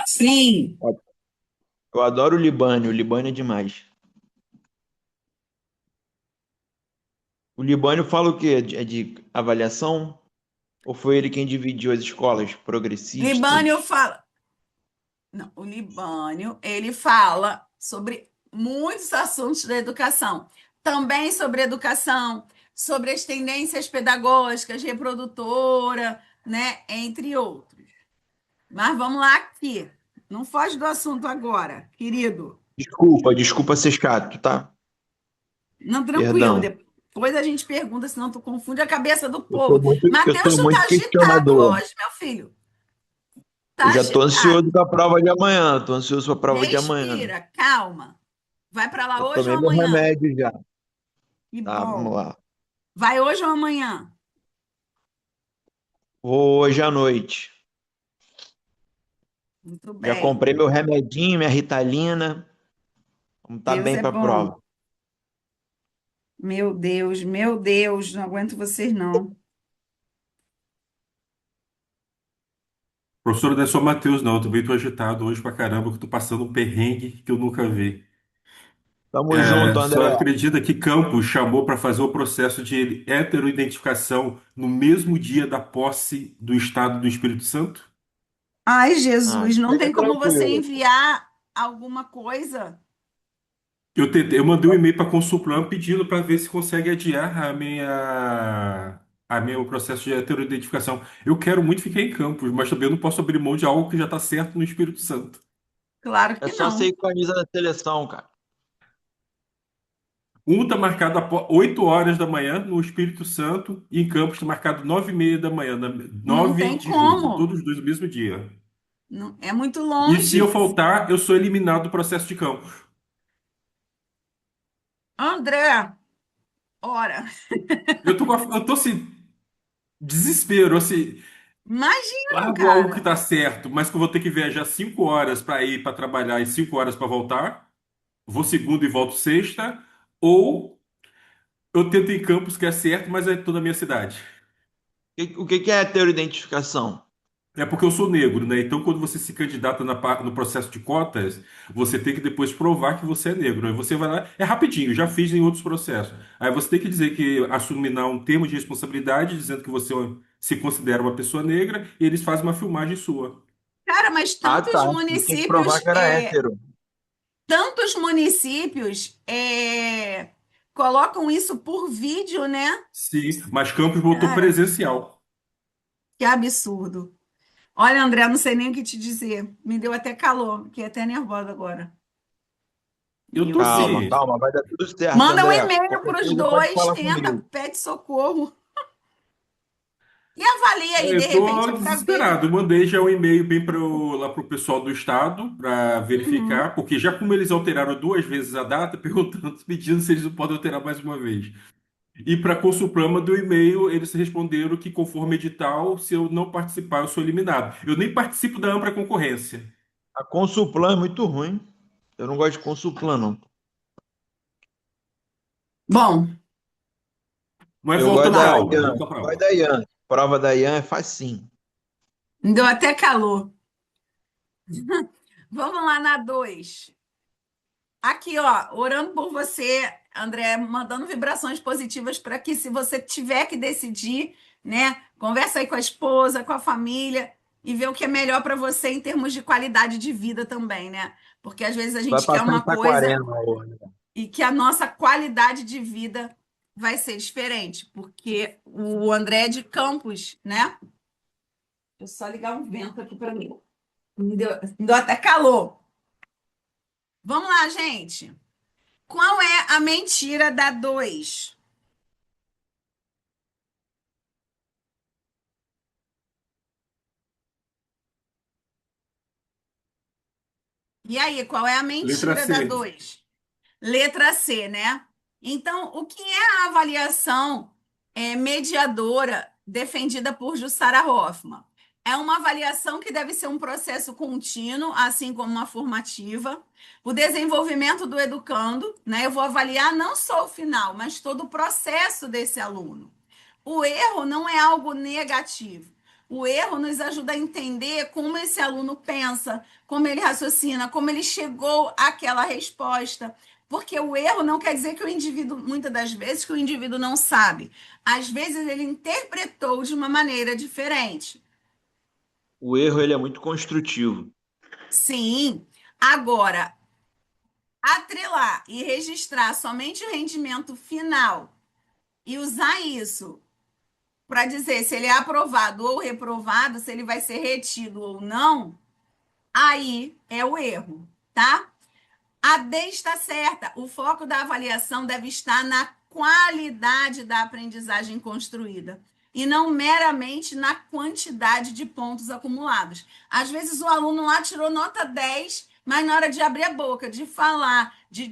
Sim. Eu adoro o Libânio é demais. O Libânio fala o quê? É de avaliação? Ou foi ele quem dividiu as escolas Libânio progressistas? fala. Não, o Libânio, ele fala sobre muitos assuntos da educação. Também sobre educação, sobre as tendências pedagógicas, reprodutora, né? Entre outros. Mas vamos lá aqui. Não foge do assunto agora, querido. Desculpa ser chato, tá? Não, tranquilo. Perdão. Depois a gente pergunta, senão tu confunde a cabeça do Eu sou povo. muito, eu Matheus, sou tu tá muito agitado questionador. hoje, meu filho. Eu Tá já tô ansioso agitado. com a prova de amanhã. Tô ansioso com a prova de amanhã. Respira, calma. Vai para lá Eu hoje ou tomei meu amanhã? remédio já. Que Tá, vamos bom. lá. Vai hoje ou amanhã? Vou hoje à noite. Muito Já bem. comprei meu remedinho, minha Ritalina. Vamos estar Deus bem é para a bom. prova. Meu Deus, não aguento vocês não. Professor, não é só Matheus, não. Eu também tô agitado hoje pra caramba, que eu tô passando um perrengue que eu nunca vi. Tamo junto, Só André. acredita que Campos chamou para fazer o processo de heteroidentificação no mesmo dia da posse do Estado do Espírito Santo? Ai, Ah, Jesus, isso não aí é tem como você tranquilo. enviar alguma coisa? Eu mandei um e-mail para a Consulplan pedindo para ver se consegue adiar o processo de heteroidentificação. Eu quero muito ficar em Campos, mas também eu não posso abrir mão de algo que já está certo no Espírito Santo. Claro É que só ser não. com a camisa da seleção, cara. Um está marcado 8 horas da manhã no Espírito Santo e em Campos está marcado 9h30 da manhã, Não 9 tem de julho. São como. todos os dois no mesmo dia. É muito E se eu longe. faltar, eu sou eliminado do processo de campo. André, ora, Eu tô assim, desespero, assim, imagino, largo algo que cara. tá certo, mas que eu vou ter que viajar 5 horas para ir para trabalhar e 5 horas para voltar. Vou segunda e volto sexta. Ou eu tento em Campos, que é certo, mas é toda a minha cidade. O que é ter identificação? É porque eu sou negro, né? Então, quando você se candidata no processo de cotas, você tem que depois provar que você é negro. Aí você vai lá, é rapidinho, já fiz em outros processos. Aí você tem que dizer que assumir um termo de responsabilidade, dizendo que você se considera uma pessoa negra, e eles fazem uma filmagem sua. Cara, mas Ah, tá. Eu tinha que provar que era hétero. tantos municípios colocam isso por vídeo, né? Sim, mas Campos botou Cara, presencial. que absurdo. Olha, André, não sei nem o que te dizer. Me deu até calor, fiquei até nervosa agora. Eu Meu tô Calma, Deus. assim, calma, vai dar tudo certo, Manda um André. e-mail Qualquer para os coisa pode dois, falar tenta, comigo. pede socorro. E avalia aí, de eu tô repente, para ver. desesperado. Eu mandei já um e-mail bem lá pro pessoal do estado para Uhum. verificar, porque já como eles alteraram 2 vezes a data, perguntando, pedindo se eles não podem alterar mais uma vez. E para a Consulprama do e-mail, eles responderam que conforme edital, se eu não participar, eu sou eliminado. Eu nem participo da ampla concorrência. A Consulplan é muito ruim. Eu não gosto de Consulplan, não. Bom, Mas Eu gosto voltando da para a aula, Ian. voltando para a Gosto aula. da Ian. Prova da Ian é facinho. me deu até calor. Vamos lá na 2. Aqui, ó, orando por você, André, mandando vibrações positivas para que, se você tiver que decidir, né, conversa aí com a esposa, com a família e vê o que é melhor para você em termos de qualidade de vida também, né? Porque às vezes a Vai gente quer passar em uma coisa Saquarema hoje. e que a nossa qualidade de vida vai ser diferente, porque o André é de Campos, né? Deixa eu só ligar um vento aqui para mim. Me deu até calor. Vamos lá, gente. Qual é a mentira da 2? E aí, qual é a Letra mentira da C. 2? Letra C, né? Então, o que é a avaliação mediadora defendida por Jussara Hoffmann? É uma avaliação que deve ser um processo contínuo, assim como uma formativa. O desenvolvimento do educando, né? Eu vou avaliar não só o final, mas todo o processo desse aluno. O erro não é algo negativo. O erro nos ajuda a entender como esse aluno pensa, como ele raciocina, como ele chegou àquela resposta. Porque o erro não quer dizer que o indivíduo, muitas das vezes, que o indivíduo não sabe. Às vezes ele interpretou de uma maneira diferente. O erro ele é muito construtivo. Sim. Agora, atrelar e registrar somente o rendimento final e usar isso para dizer se ele é aprovado ou reprovado, se ele vai ser retido ou não, aí é o erro, tá? A D está certa. O foco da avaliação deve estar na qualidade da aprendizagem construída e não meramente na quantidade de pontos acumulados. Às vezes o aluno lá tirou nota 10, mas na hora de abrir a boca, de falar, de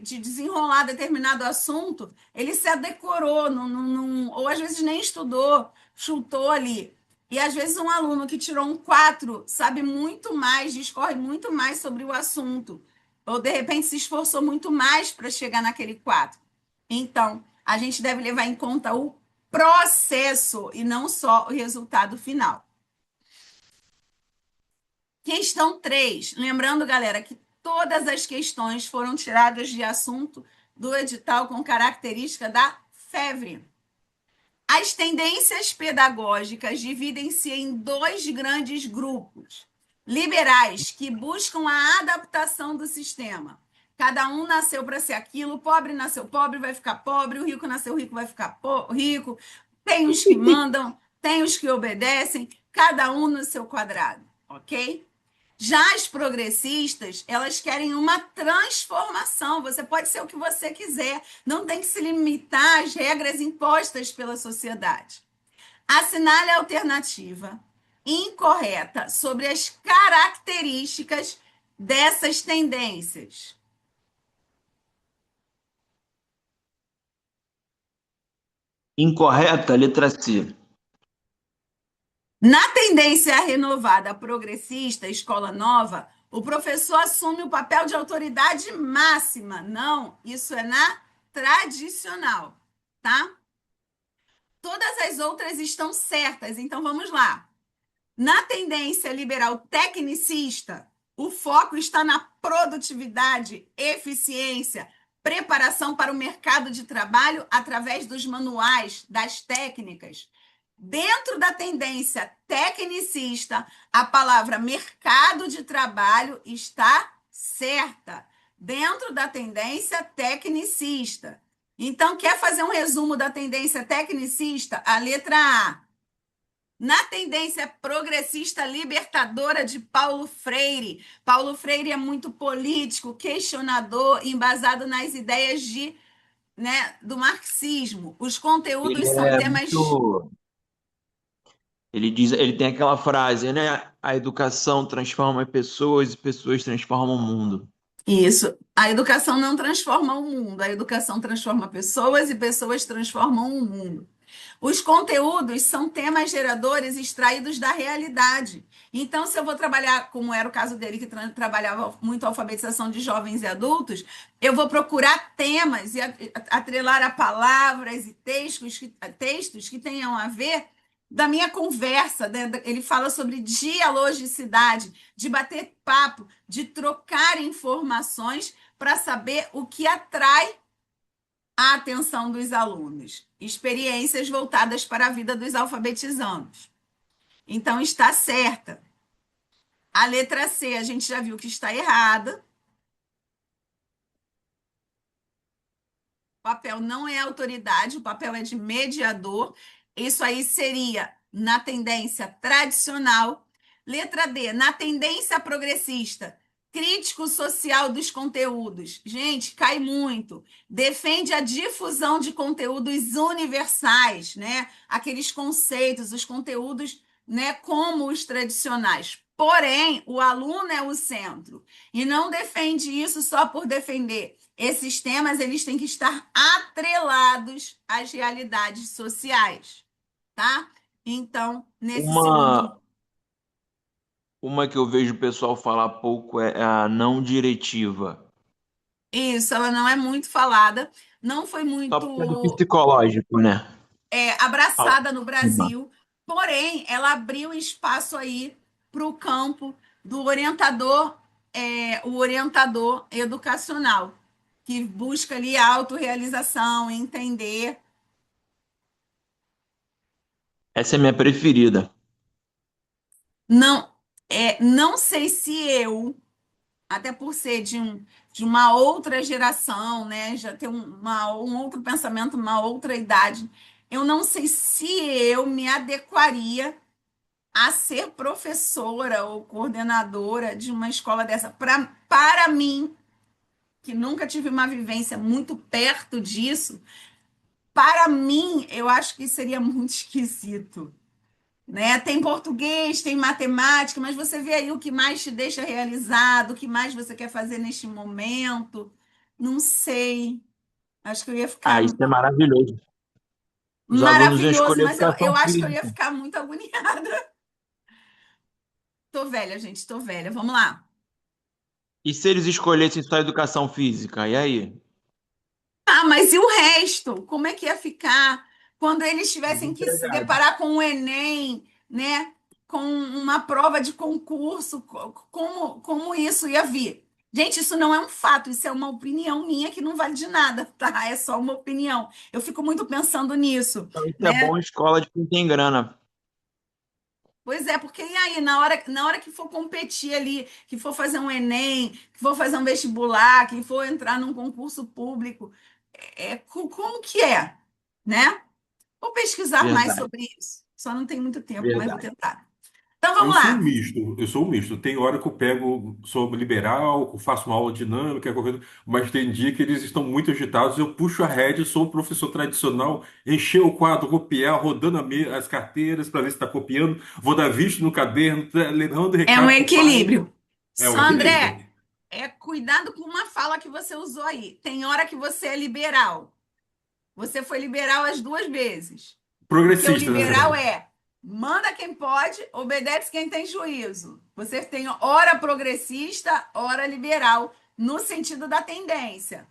desenrolar determinado assunto, ele se adecorou, ou às vezes nem estudou, chutou ali. E às vezes um aluno que tirou um 4 sabe muito mais, discorre muito mais sobre o assunto ou de repente se esforçou muito mais para chegar naquele 4. Então, a gente deve levar em conta o processo e não só o resultado final. Questão 3. Lembrando, galera, que todas as questões foram tiradas de assunto do edital com característica da FEVRE. As tendências pedagógicas dividem-se em dois grandes grupos. Liberais, que buscam a adaptação do sistema. Cada um nasceu para ser aquilo, o pobre nasceu pobre, vai ficar pobre, o rico nasceu rico, vai ficar rico. Tem os que mandam, tem os que obedecem, cada um no seu quadrado, ok? Já as progressistas, elas querem uma transformação. Você pode ser o que você quiser, não tem que se limitar às regras impostas pela sociedade. Assinale a alternativa incorreta sobre as características dessas tendências. Incorreta, letra C. Na tendência renovada progressista, escola nova, o professor assume o papel de autoridade máxima. Não, isso é na tradicional, tá? Todas as outras estão certas, então vamos lá. Na tendência liberal tecnicista, o foco está na produtividade, eficiência, preparação para o mercado de trabalho através dos manuais, das técnicas. Dentro da tendência tecnicista, a palavra mercado de trabalho está certa. Dentro da tendência tecnicista. Então, quer fazer um resumo da tendência tecnicista? A letra A. Na tendência progressista libertadora de Paulo Freire. Paulo Freire é muito político, questionador, embasado nas ideias do marxismo. Os conteúdos Ele são é temas. muito. Ele diz, ele tem aquela frase, né? A educação transforma pessoas e pessoas transformam o mundo. Isso. A educação não transforma o mundo, a educação transforma pessoas e pessoas transformam o mundo. Os conteúdos são temas geradores extraídos da realidade. Então, se eu vou trabalhar, como era o caso dele, que trabalhava muito a alfabetização de jovens e adultos, eu vou procurar temas e atrelar a palavras e textos que tenham a ver da minha conversa, né? Ele fala sobre dialogicidade, de bater papo, de trocar informações para saber o que atrai a atenção dos alunos. Experiências voltadas para a vida dos alfabetizandos. Então, está certa. A letra C, a gente já viu que está errada. O papel não é autoridade, o papel é de mediador. Isso aí seria na tendência tradicional. Letra D, na tendência progressista, crítico social dos conteúdos. Gente, cai muito. Defende a difusão de conteúdos universais, né? Aqueles conceitos, os conteúdos, né, como os tradicionais. Porém, o aluno é o centro e não defende isso só por defender. Esses temas eles têm que estar atrelados às realidades sociais, tá? Então, nesse segundo. Uma, uma que eu vejo o pessoal falar pouco é a não diretiva. Isso, ela não é muito falada, não foi Só porque é do muito psicológico, né? abraçada no Autoestima. Brasil, porém, ela abriu espaço aí para o campo do orientador, o orientador educacional, que busca ali a autorrealização, entender. Essa é a minha preferida. Não, não sei se eu até por ser de uma outra geração, né? Já ter um outro pensamento, uma outra idade. Eu não sei se eu me adequaria a ser professora ou coordenadora de uma escola dessa. Para mim, que nunca tive uma vivência muito perto disso, para mim, eu acho que seria muito esquisito, né? Tem português, tem matemática, mas você vê aí o que mais te deixa realizado, o que mais você quer fazer neste momento. Não sei. Acho que eu ia Ah, ficar isso é maravilhoso. Os alunos iam maravilhoso, escolher mas eu educação acho que eu ia física. ficar muito agoniada. Tô velha, gente, tô velha. Vamos lá. E se eles escolhessem só educação física? E aí? Ah, mas e o resto? Como é que ia ficar quando eles tivessem que se Desempregado. deparar com o Enem, né? Com uma prova de concurso? Como isso ia vir? Gente, isso não é um fato, isso é uma opinião minha que não vale de nada, tá? É só uma opinião. Eu fico muito pensando nisso, Então, isso é bom né? em escola de quem tem grana. Pois é, porque e aí, na hora que for competir ali, que for fazer um Enem, que for fazer um vestibular, que for entrar num concurso público, como que é, né? Vou pesquisar mais Verdade, sobre isso. Só não tem muito tempo, mas vou verdade. tentar. Então Eu vamos sou um lá. misto, eu sou um misto. Tem hora que eu pego, sou liberal, faço uma aula dinâmica, qualquer coisa, mas tem dia que eles estão muito agitados. Eu puxo a rédea, sou o professor tradicional, encher o quadro, copiar, rodando as carteiras para ver se está copiando, vou dar visto no caderno, levando É um recado para o pai. equilíbrio. É Só, um equilíbrio. André, cuidado com uma fala que você usou aí. Tem hora que você é liberal. Você foi liberal as duas vezes. Porque o Progressista, na liberal verdade. é manda quem pode, obedece quem tem juízo. Você tem hora progressista, hora liberal, no sentido da tendência.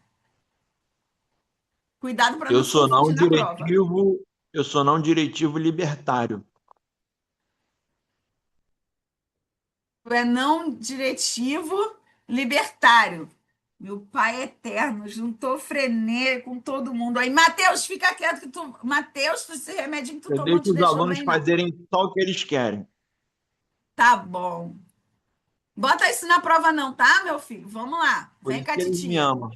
Cuidado para não Eu se sou não confundir na prova. diretivo, eu sou não diretivo libertário. É não diretivo, libertário. Meu pai é eterno, juntou frenê com todo mundo. Aí, Matheus, fica quieto que tu. Matheus, esse remédio que tu Eu tomou te deixo os deixou alunos bem, não. fazerem só o que eles querem. Tá bom. Bota isso na prova, não, tá, meu filho? Vamos lá. Por Vem isso cá, que eles me titia. amam.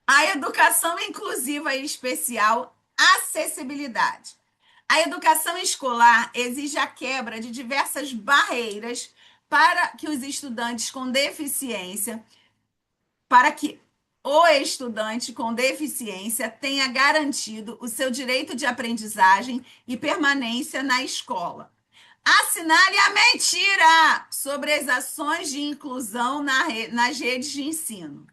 A educação inclusiva e especial, acessibilidade. A educação escolar exige a quebra de diversas barreiras para que os estudantes com deficiência para que o estudante com deficiência tenha garantido o seu direito de aprendizagem e permanência na escola. Assinale a mentira sobre as ações de inclusão nas redes de ensino.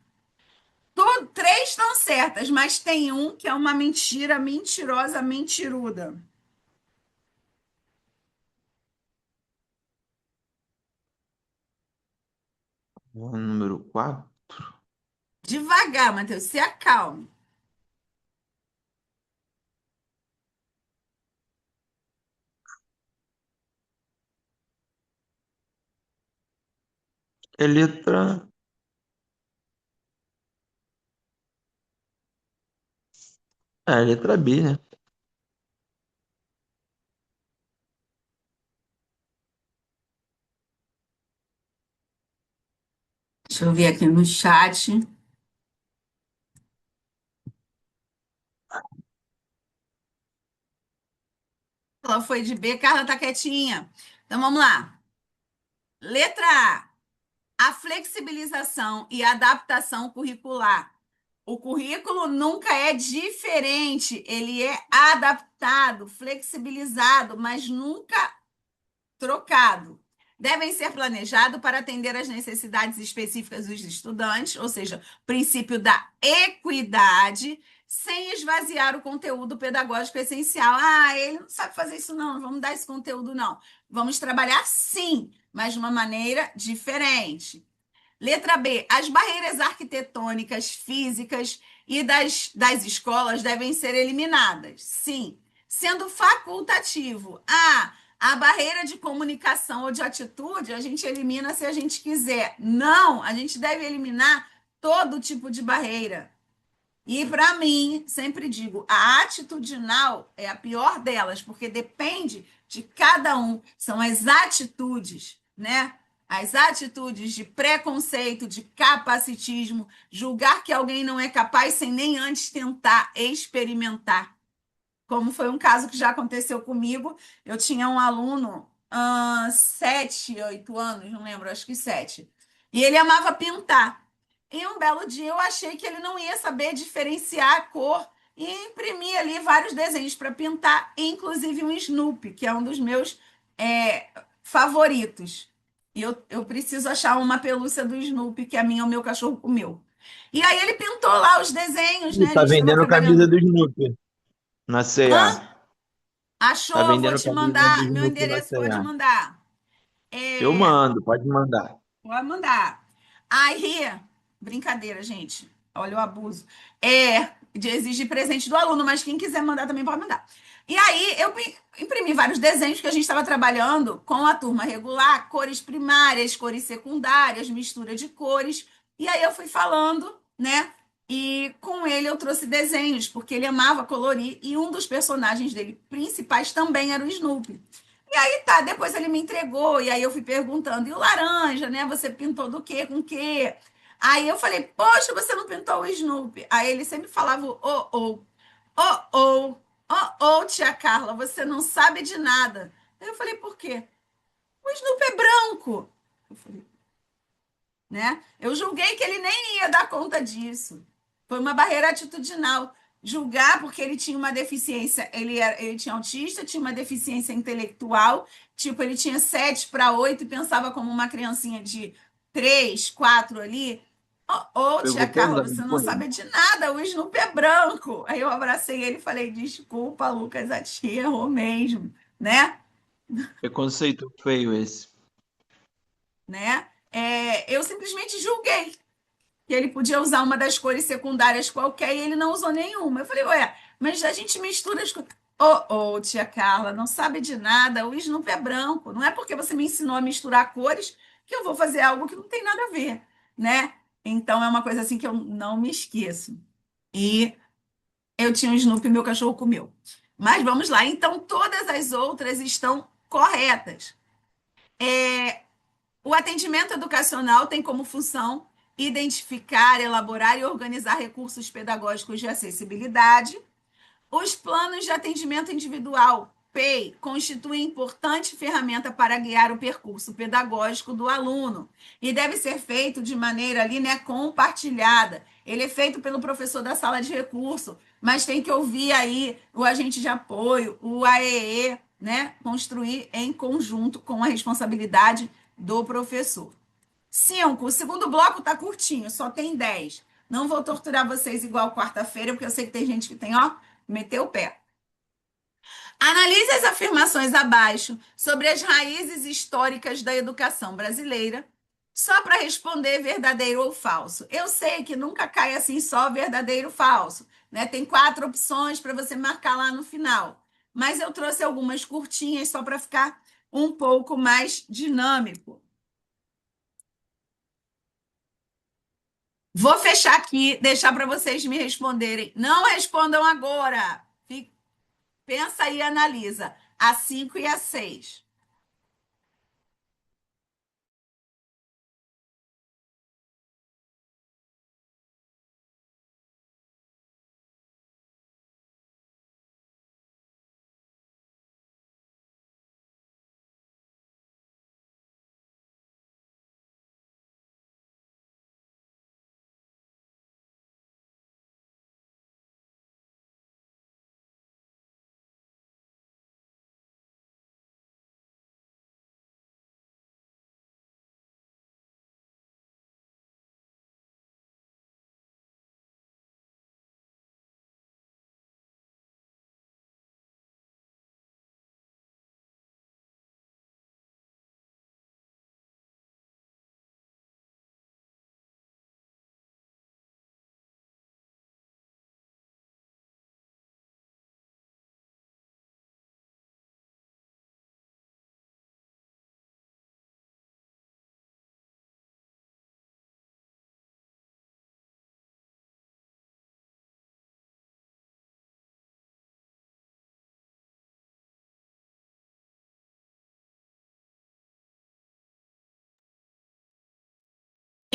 Três estão certas, mas tem um que é uma mentira mentirosa, mentiruda. O número 4. Devagar, Matheus, se acalme. É letra. É letra B, né? Deixa eu ver aqui no chat. Ela foi de B, Carla tá quietinha. Então vamos lá. Letra A. A flexibilização e adaptação curricular. O currículo nunca é diferente, ele é adaptado, flexibilizado, mas nunca trocado. Devem ser planejados para atender às necessidades específicas dos estudantes, ou seja, princípio da equidade, sem esvaziar o conteúdo pedagógico essencial. Ah, ele não sabe fazer isso, não, não vamos dar esse conteúdo, não. Vamos trabalhar sim, mas de uma maneira diferente. Letra B. As barreiras arquitetônicas, físicas e das escolas devem ser eliminadas. Sim. Sendo facultativo. A barreira de comunicação ou de atitude a gente elimina se a gente quiser. Não, a gente deve eliminar todo tipo de barreira. E para mim, sempre digo, a atitudinal é a pior delas, porque depende de cada um. São as atitudes, né? As atitudes de preconceito, de capacitismo, julgar que alguém não é capaz sem nem antes tentar experimentar. Como foi um caso que já aconteceu comigo. Eu tinha um aluno, 7, 8 anos, não lembro, acho que 7. E ele amava pintar. E um belo dia eu achei que ele não ia saber diferenciar a cor e imprimi ali vários desenhos para pintar, inclusive um Snoopy, que é um dos meus é, favoritos. E eu preciso achar uma pelúcia do Snoopy, que a minha, o meu cachorro comeu. E aí ele pintou lá os desenhos, Ih, né? A tá gente estava vendendo camisa trabalhando. do Snoopy na Hã? C&A. Tá Achou? Vou vendendo te camisa do mandar. Meu Snoopy na endereço pode C&A. mandar. Eu É, mando, pode mandar. pode mandar. Aí, brincadeira, gente. Olha o abuso. De exigir presente do aluno, mas quem quiser mandar também pode mandar. E aí, eu imprimi vários desenhos que a gente estava trabalhando com a turma regular, cores primárias, cores secundárias, mistura de cores. E aí eu fui falando, né? E com ele eu trouxe desenhos, porque ele amava colorir, e um dos personagens dele principais também era o Snoopy. E aí tá, depois ele me entregou, e aí eu fui perguntando, e o laranja, né? Você pintou do quê? Com o quê? Aí eu falei, poxa, você não pintou o Snoopy? Aí ele sempre falava, tia Carla, você não sabe de nada. Aí eu falei, por quê? O Snoopy é branco. Eu falei, né? Eu julguei que ele nem ia dar conta disso. Foi uma barreira atitudinal. Julgar porque ele tinha uma deficiência, ele tinha autista, tinha uma deficiência intelectual, tipo, ele tinha 7 para 8 e pensava como uma criancinha de 3, 4 ali. Tia Pegou Carla, pesado você não com ele. sabe de nada, o Snoopy é branco. Aí eu abracei ele e falei, desculpa, Lucas, a tia errou mesmo, né? Preconceito feio esse. Eu simplesmente julguei que ele podia usar uma das cores secundárias qualquer e ele não usou nenhuma. Eu falei, ué, mas a gente mistura as cores. Tia Carla, não sabe de nada, o Snoopy é branco. Não é porque você me ensinou a misturar cores que eu vou fazer algo que não tem nada a ver, né? Então é uma coisa assim que eu não me esqueço. E eu tinha um Snoopy e meu cachorro comeu. Mas vamos lá, então todas as outras estão corretas. O atendimento educacional tem como função identificar, elaborar e organizar recursos pedagógicos de acessibilidade. Os planos de atendimento individual, PEI, constituem importante ferramenta para guiar o percurso pedagógico do aluno e deve ser feito de maneira ali, né, compartilhada. Ele é feito pelo professor da sala de recurso, mas tem que ouvir aí o agente de apoio, o AEE, né, construir em conjunto com a responsabilidade do professor. 5. O segundo bloco está curtinho, só tem 10. Não vou torturar vocês igual quarta-feira, porque eu sei que tem gente que tem, ó, meteu o pé. Analise as afirmações abaixo sobre as raízes históricas da educação brasileira, só para responder verdadeiro ou falso. Eu sei que nunca cai assim só verdadeiro ou falso, né? Tem 4 opções para você marcar lá no final. Mas eu trouxe algumas curtinhas só para ficar um pouco mais dinâmico. Vou fechar aqui, deixar para vocês me responderem. Não respondam agora. Pensa aí e analisa. A 5 e a 6.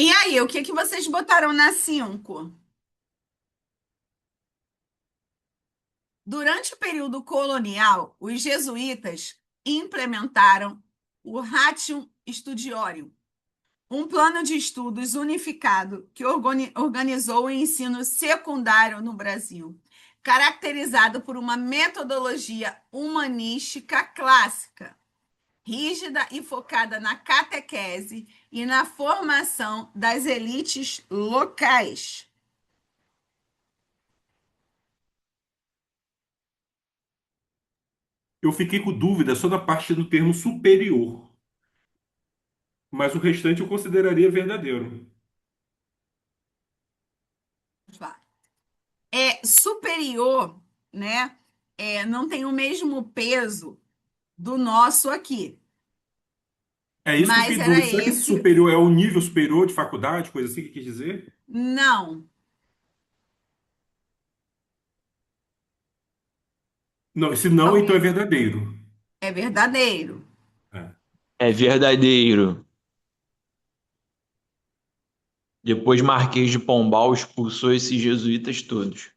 E aí, o que que vocês botaram na 5? Durante o período colonial, os jesuítas implementaram o Ratium Studiorum, um plano de estudos unificado que organizou o ensino secundário no Brasil, caracterizado por uma metodologia humanística clássica, rígida e focada na catequese e na formação das elites locais. Eu fiquei com dúvida só na parte do termo superior, mas o restante eu consideraria verdadeiro. É superior, né? Não tem o mesmo peso do nosso aqui, É isso que eu mas fiquei em era dúvida. Será que esse esse. superior é o nível superior de faculdade, coisa assim que quis dizer? Não, Não, se não, então é alguém. verdadeiro. É verdadeiro. É. É verdadeiro. Depois Marquês de Pombal expulsou esses jesuítas todos.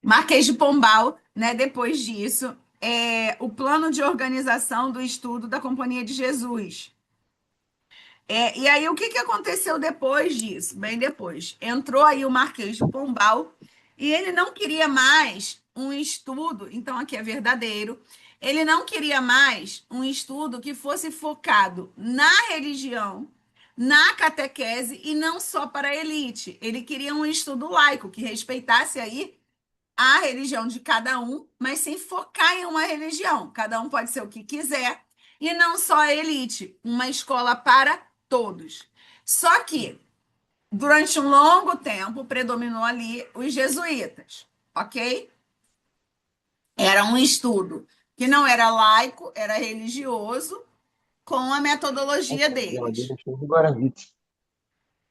Marquês de Pombal, né? Depois disso, o plano de organização do estudo da Companhia de Jesus. E aí, o que que aconteceu depois disso? Bem depois. Entrou aí o Marquês de Pombal e ele não queria mais um estudo, então aqui é verdadeiro, ele não queria mais um estudo que fosse focado na religião, na catequese e não só para a elite. Ele queria um estudo laico, que respeitasse aí a religião de cada um, mas sem focar em uma religião. Cada um pode ser o que quiser, e não só a elite, uma escola para todos. Só que, durante um longo tempo, predominou ali os jesuítas, ok? Era um estudo que não era laico, era religioso, com a metodologia deles.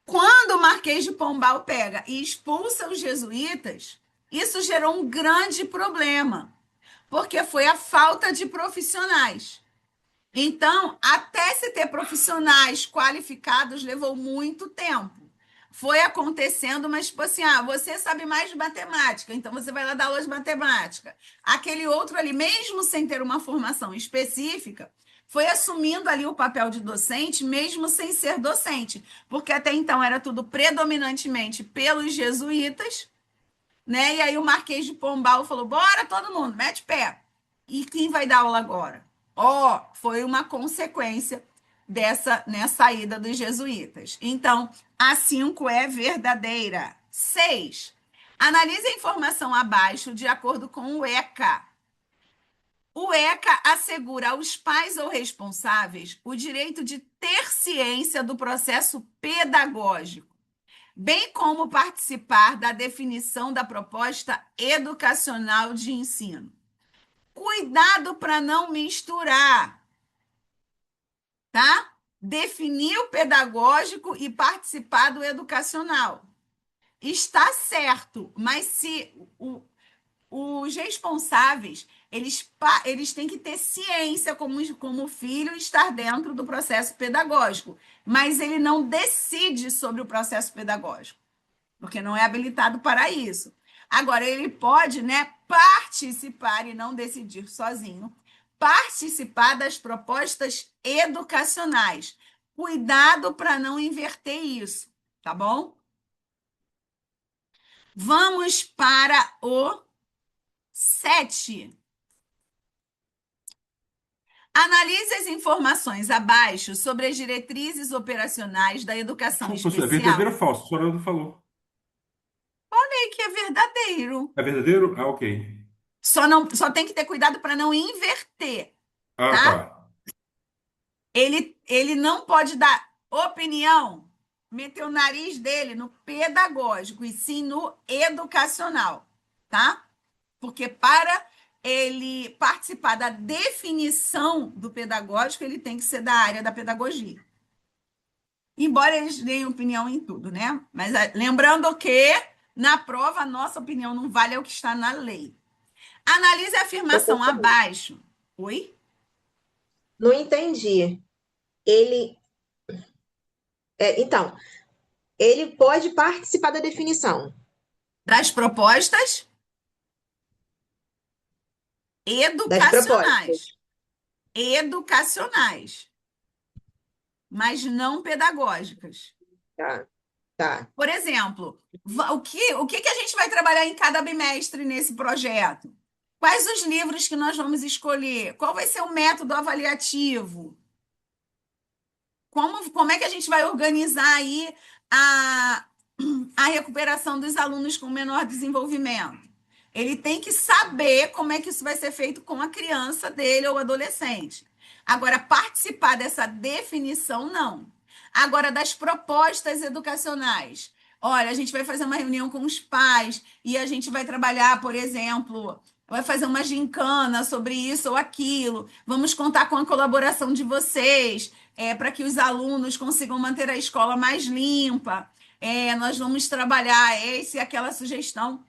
Quando o Marquês de Pombal pega e expulsa os jesuítas, isso gerou um grande problema, porque foi a falta de profissionais. Então, até se ter profissionais qualificados levou muito tempo. Foi acontecendo, mas tipo assim, você sabe mais de matemática, então você vai lá dar aula de matemática. Aquele outro ali, mesmo sem ter uma formação específica, foi assumindo ali o papel de docente, mesmo sem ser docente, porque até então era tudo predominantemente pelos jesuítas, né? E aí o Marquês de Pombal falou: bora todo mundo, mete pé. E quem vai dar aula agora? Foi uma consequência dessa, né, saída dos jesuítas. Então, a 5 é verdadeira. 6. Analise a informação abaixo de acordo com o ECA. O ECA assegura aos pais ou responsáveis o direito de ter ciência do processo pedagógico, bem como participar da definição da proposta educacional de ensino. Cuidado para não misturar, tá? Definir o pedagógico e participar do educacional. Está certo, mas se os responsáveis, eles têm que ter ciência como filho estar dentro do processo pedagógico, mas ele não decide sobre o processo pedagógico, porque não é habilitado para isso. Agora, ele pode, né, participar e não decidir sozinho, participar das propostas educacionais. Cuidado para não inverter isso, tá bom? Vamos para o 7. Analise as informações abaixo sobre as diretrizes operacionais da educação Desculpa, professor, é verdadeiro especial. ou falso? A senhora não falou. Falei que é verdadeiro. É verdadeiro? Ah, ok. Só tem que ter cuidado para não inverter, Ah, tá. tá? Ele não pode dar opinião, meter o nariz dele no pedagógico, e sim no educacional, tá? Porque para ele participar da definição do pedagógico, ele tem que ser da área da pedagogia. Embora eles deem opinião em tudo, né? Mas lembrando que na prova a nossa opinião não vale o que está na lei. Analise a afirmação Professor, abaixo. Oi? não entendi. Ele. Então, Ele pode participar da definição Das propostas das propostas. educacionais. Educacionais, mas não pedagógicas. Tá, tá. Por exemplo, o que que a gente vai trabalhar em cada bimestre nesse projeto? Quais os livros que nós vamos escolher? Qual vai ser o método avaliativo? Como é que a gente vai organizar aí a, a recuperação dos alunos com menor desenvolvimento? Ele tem que saber como é que isso vai ser feito com a criança dele ou adolescente. Agora, participar dessa definição, não. Agora, das propostas educacionais. Olha, a gente vai fazer uma reunião com os pais e a gente vai trabalhar, por exemplo, vai fazer uma gincana sobre isso ou aquilo. Vamos contar com a colaboração de vocês, para que os alunos consigam manter a escola mais limpa. Nós vamos trabalhar essa e aquela sugestão.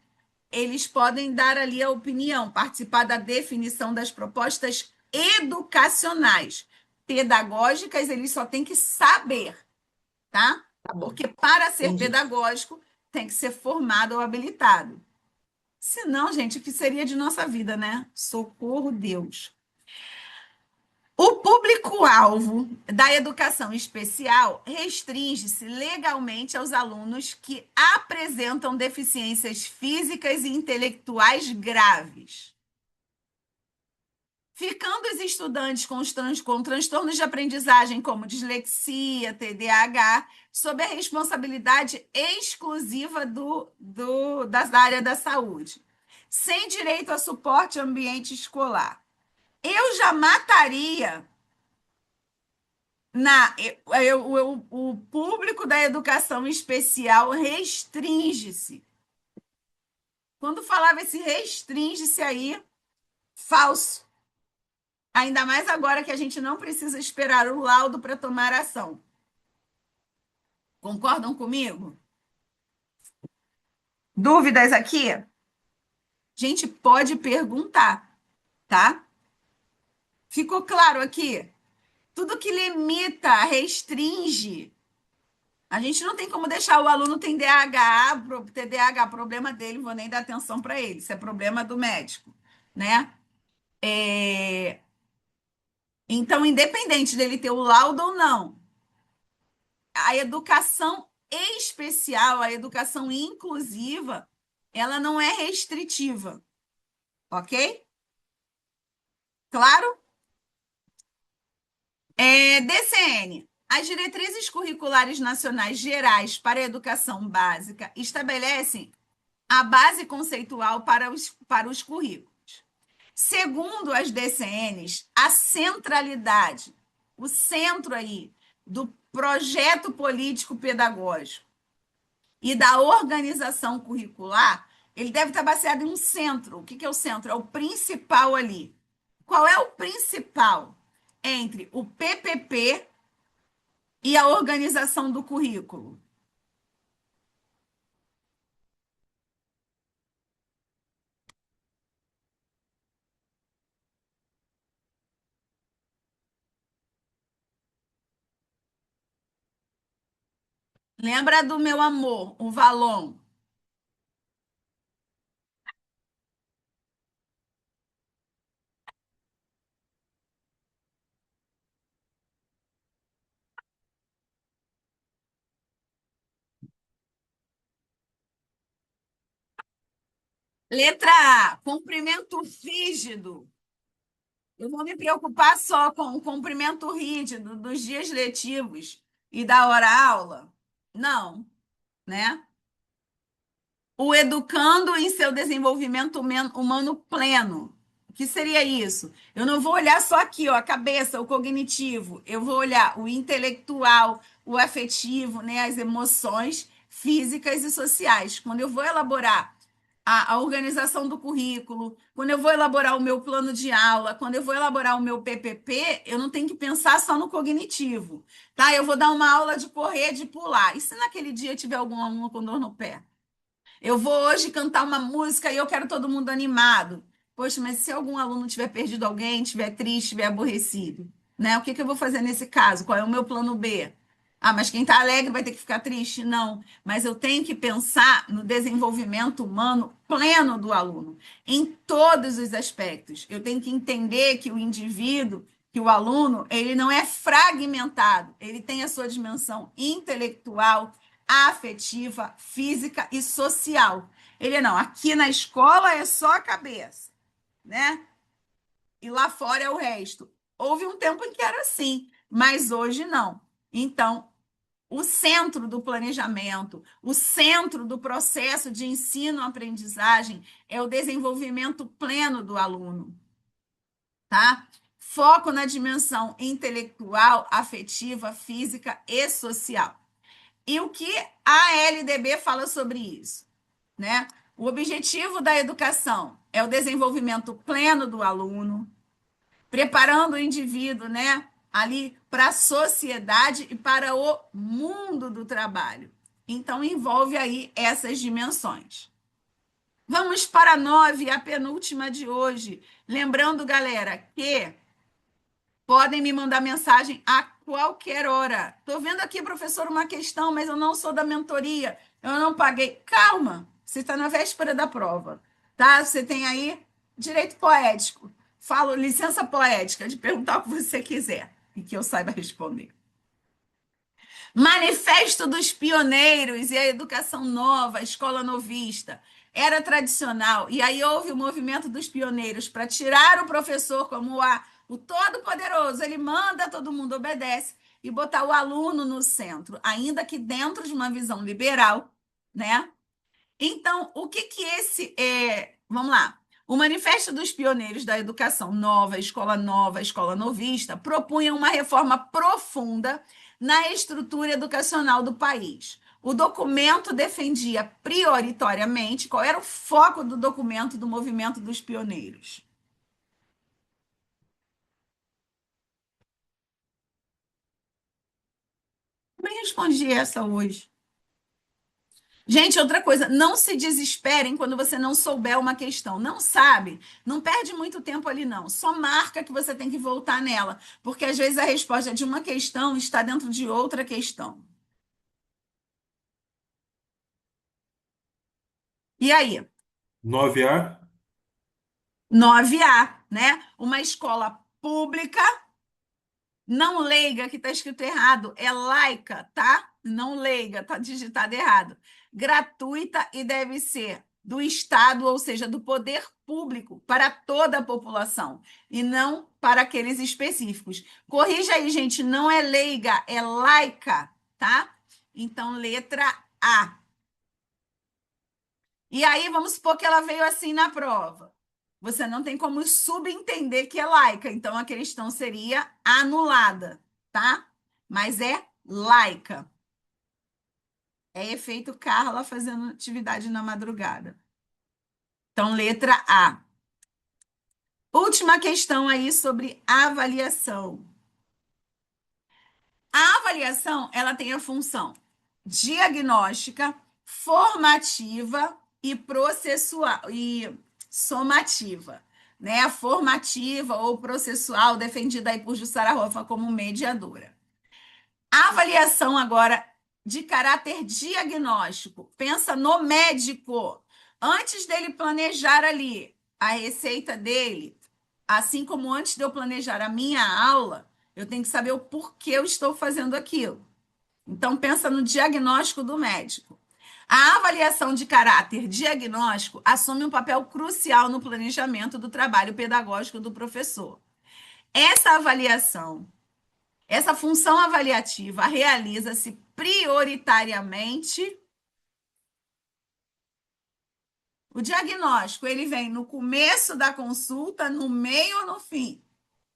Eles podem dar ali a opinião, participar da definição das propostas educacionais. Pedagógicas, eles só têm que saber, tá? Tá bom, Porque para ser entendi. pedagógico, tem que ser formado ou habilitado. Senão, gente, o que seria de nossa vida, né? Socorro, Deus. O público-alvo da educação especial restringe-se legalmente aos alunos que apresentam deficiências físicas e intelectuais graves, ficando os estudantes com transtornos de aprendizagem, como dislexia, TDAH, sob a responsabilidade exclusiva da área da saúde, sem direito a suporte ambiente escolar. Eu já mataria o público da educação especial restringe-se. Quando falava esse restringe-se aí, falso. Ainda mais agora que a gente não precisa esperar o laudo para tomar ação. Concordam comigo? Dúvidas aqui? A gente pode perguntar, tá? Ficou claro aqui? Tudo que limita, restringe. A gente não tem como deixar o aluno tem TDAH, problema dele, vou nem dar atenção para ele, isso é problema do médico, né? Então, independente dele ter o laudo ou não, a educação especial, a educação inclusiva, ela não é restritiva, ok? Claro? DCN. As diretrizes curriculares nacionais gerais para a educação básica estabelecem a base conceitual para os currículos. Segundo as DCNs, a centralidade, o centro aí do projeto político pedagógico e da organização curricular, ele deve estar baseado em um centro. O que é o centro? É o principal ali. Qual é o principal entre o PPP e a organização do currículo? Lembra do meu amor, o Valon? Letra A, cumprimento rígido. Eu vou me preocupar só com o cumprimento rígido dos dias letivos e da hora-aula? Não, né? O educando em seu desenvolvimento humano pleno. O que seria isso? Eu não vou olhar só aqui, ó, a cabeça, o cognitivo. Eu vou olhar o intelectual, o afetivo, né, as emoções físicas e sociais. Quando eu vou elaborar a organização do currículo, quando eu vou elaborar o meu plano de aula, quando eu vou elaborar o meu PPP, eu não tenho que pensar só no cognitivo, tá? Eu vou dar uma aula de correr, de pular. E se naquele dia tiver algum aluno com dor no pé? Eu vou hoje cantar uma música e eu quero todo mundo animado. Poxa, mas se algum aluno tiver perdido alguém, tiver triste, tiver aborrecido, né? O que que eu vou fazer nesse caso? Qual é o meu plano B? Ah, mas quem está alegre vai ter que ficar triste? Não. Mas eu tenho que pensar no desenvolvimento humano pleno do aluno, em todos os aspectos. Eu tenho que entender que o indivíduo, que o aluno, ele não é fragmentado, ele tem a sua dimensão intelectual, afetiva, física e social. Ele não, aqui na escola é só a cabeça, né? E lá fora é o resto. Houve um tempo em que era assim, mas hoje não. Então, o centro do planejamento, o centro do processo de ensino-aprendizagem é o desenvolvimento pleno do aluno, tá? Foco na dimensão intelectual, afetiva, física e social. E o que a LDB fala sobre isso, né? O objetivo da educação é o desenvolvimento pleno do aluno, preparando o indivíduo, né, ali para a sociedade e para o mundo do trabalho. Então, envolve aí essas dimensões. Vamos para a 9, a penúltima de hoje. Lembrando, galera, que podem me mandar mensagem a qualquer hora. Estou vendo aqui, professor, uma questão, mas eu não sou da mentoria. Eu não paguei. Calma, você está na véspera da prova, tá? Você tem aí direito poético. Falo licença poética de perguntar o que você quiser e que eu saiba responder. Manifesto dos Pioneiros e a Educação Nova, a Escola Novista. Era tradicional. E aí houve o movimento dos pioneiros para tirar o professor como o todo-poderoso. Ele manda, todo mundo obedece. E botar o aluno no centro, ainda que dentro de uma visão liberal, né? Então, o que que esse é? Vamos lá. O Manifesto dos Pioneiros da Educação Nova, Escola Novista, propunha uma reforma profunda na estrutura educacional do país. O documento defendia prioritariamente qual era o foco do documento do movimento dos pioneiros. Também respondi essa hoje. Gente, outra coisa, não se desesperem quando você não souber uma questão. Não sabe? Não perde muito tempo ali, não. Só marca que você tem que voltar nela, porque às vezes a resposta de uma questão está dentro de outra questão. E aí? 9A? 9A, né? Uma escola pública, não leiga, que está escrito errado, é laica, tá? Não leiga, está digitado errado. Gratuita e deve ser do Estado, ou seja, do poder público, para toda a população, e não para aqueles específicos. Corrija aí, gente, não é leiga, é laica, tá? Então, letra A. E aí, vamos supor que ela veio assim na prova. Você não tem como subentender que é laica, então a questão seria anulada, tá? Mas é laica. É efeito Carla fazendo atividade na madrugada. Então, letra A. Última questão aí sobre avaliação. A avaliação, ela tem a função diagnóstica, formativa e processual e somativa, né? A formativa ou processual, defendida aí por Jussara Hoffmann como mediadora. A avaliação agora de caráter diagnóstico, pensa no médico. Antes dele planejar ali a receita dele, assim como antes de eu planejar a minha aula, eu tenho que saber o porquê eu estou fazendo aquilo. Então, pensa no diagnóstico do médico. A avaliação de caráter diagnóstico assume um papel crucial no planejamento do trabalho pedagógico do professor. Essa avaliação, essa função avaliativa realiza-se prioritariamente. O diagnóstico, ele vem no começo da consulta, no meio ou no fim?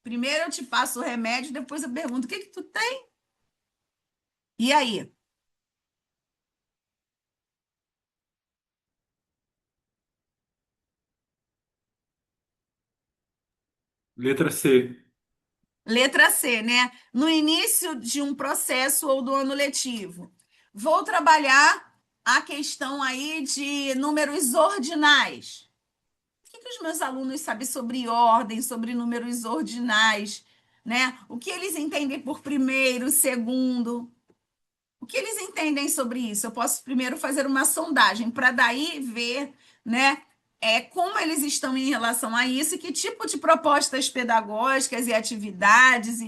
Primeiro eu te passo o remédio, depois eu pergunto, o que que tu tem? E aí? Letra C. Letra C, né? No início de um processo ou do ano letivo. Vou trabalhar a questão aí de números ordinais. O que que os meus alunos sabem sobre ordem, sobre números ordinais, né? O que eles entendem por primeiro, segundo? O que eles entendem sobre isso? Eu posso primeiro fazer uma sondagem para daí ver, né, como eles estão em relação a isso e que tipo de propostas pedagógicas e atividades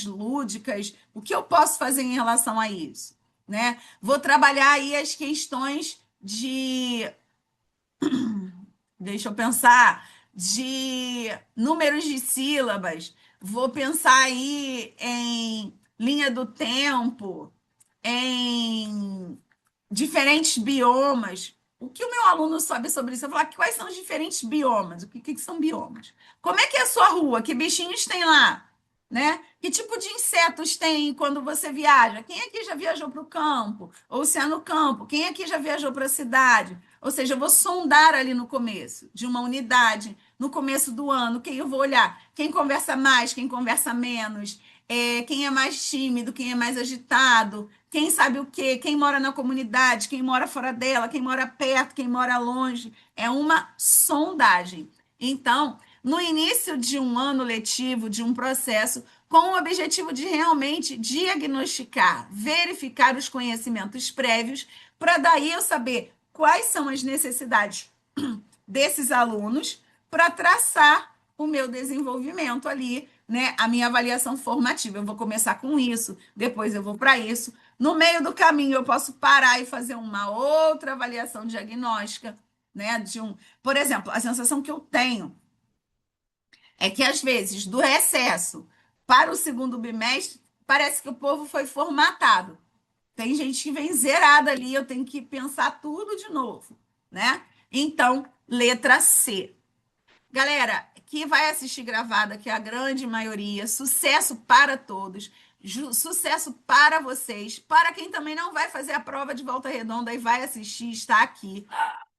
lúdicas, o que eu posso fazer em relação a isso, né? Vou trabalhar aí as questões deixa eu pensar, de números de sílabas, vou pensar aí em linha do tempo, em diferentes biomas. O que o meu aluno sabe sobre isso? Eu vou falar quais são os diferentes biomas, o que são biomas? Como é que é a sua rua? Que bichinhos tem lá? Né? Que tipo de insetos tem quando você viaja? Quem aqui já viajou para o campo? Ou se é no campo? Quem aqui já viajou para a cidade? Ou seja, eu vou sondar ali no começo de uma unidade, no começo do ano, quem eu vou olhar? Quem conversa mais, quem conversa menos, quem é mais tímido, quem é mais agitado, quem sabe o quê, quem mora na comunidade, quem mora fora dela, quem mora perto, quem mora longe. É uma sondagem. Então, no início de um ano letivo, de um processo, com o objetivo de realmente diagnosticar, verificar os conhecimentos prévios, para daí eu saber quais são as necessidades desses alunos para traçar o meu desenvolvimento ali, né? A minha avaliação formativa. Eu vou começar com isso, depois eu vou para isso. No meio do caminho, eu posso parar e fazer uma outra avaliação diagnóstica, né? Por exemplo, a sensação que eu tenho é que, às vezes, do recesso para o segundo bimestre, parece que o povo foi formatado. Tem gente que vem zerada ali, eu tenho que pensar tudo de novo, né? Então, letra C. Galera, que vai assistir gravada, que é a grande maioria, sucesso para todos, sucesso para vocês, para quem também não vai fazer a prova de volta redonda e vai assistir, está aqui.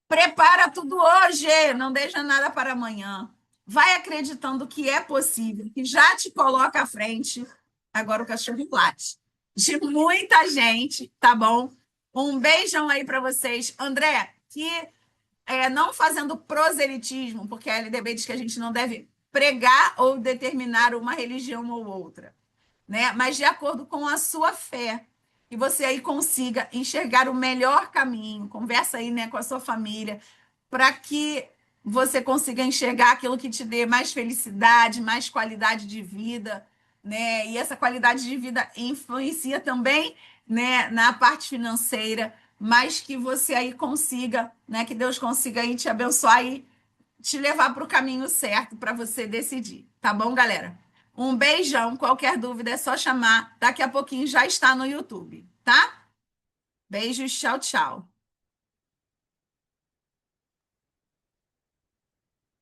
Prepara tudo hoje, não deixa nada para amanhã. Vai acreditando que é possível, que já te coloca à frente. Agora o cachorro late. De muita gente, tá bom? Um beijão aí para vocês. André, que não fazendo proselitismo, porque a LDB diz que a gente não deve pregar ou determinar uma religião ou outra, né? Mas de acordo com a sua fé, que você aí consiga enxergar o melhor caminho, conversa aí, né, com a sua família, para que você consiga enxergar aquilo que te dê mais felicidade, mais qualidade de vida, né? E essa qualidade de vida influencia também, né, na parte financeira, mas que você aí consiga, né, que Deus consiga aí te abençoar e te levar para o caminho certo para você decidir. Tá bom, galera? Um beijão. Qualquer dúvida é só chamar. Daqui a pouquinho já está no YouTube, tá? Beijos, tchau, tchau.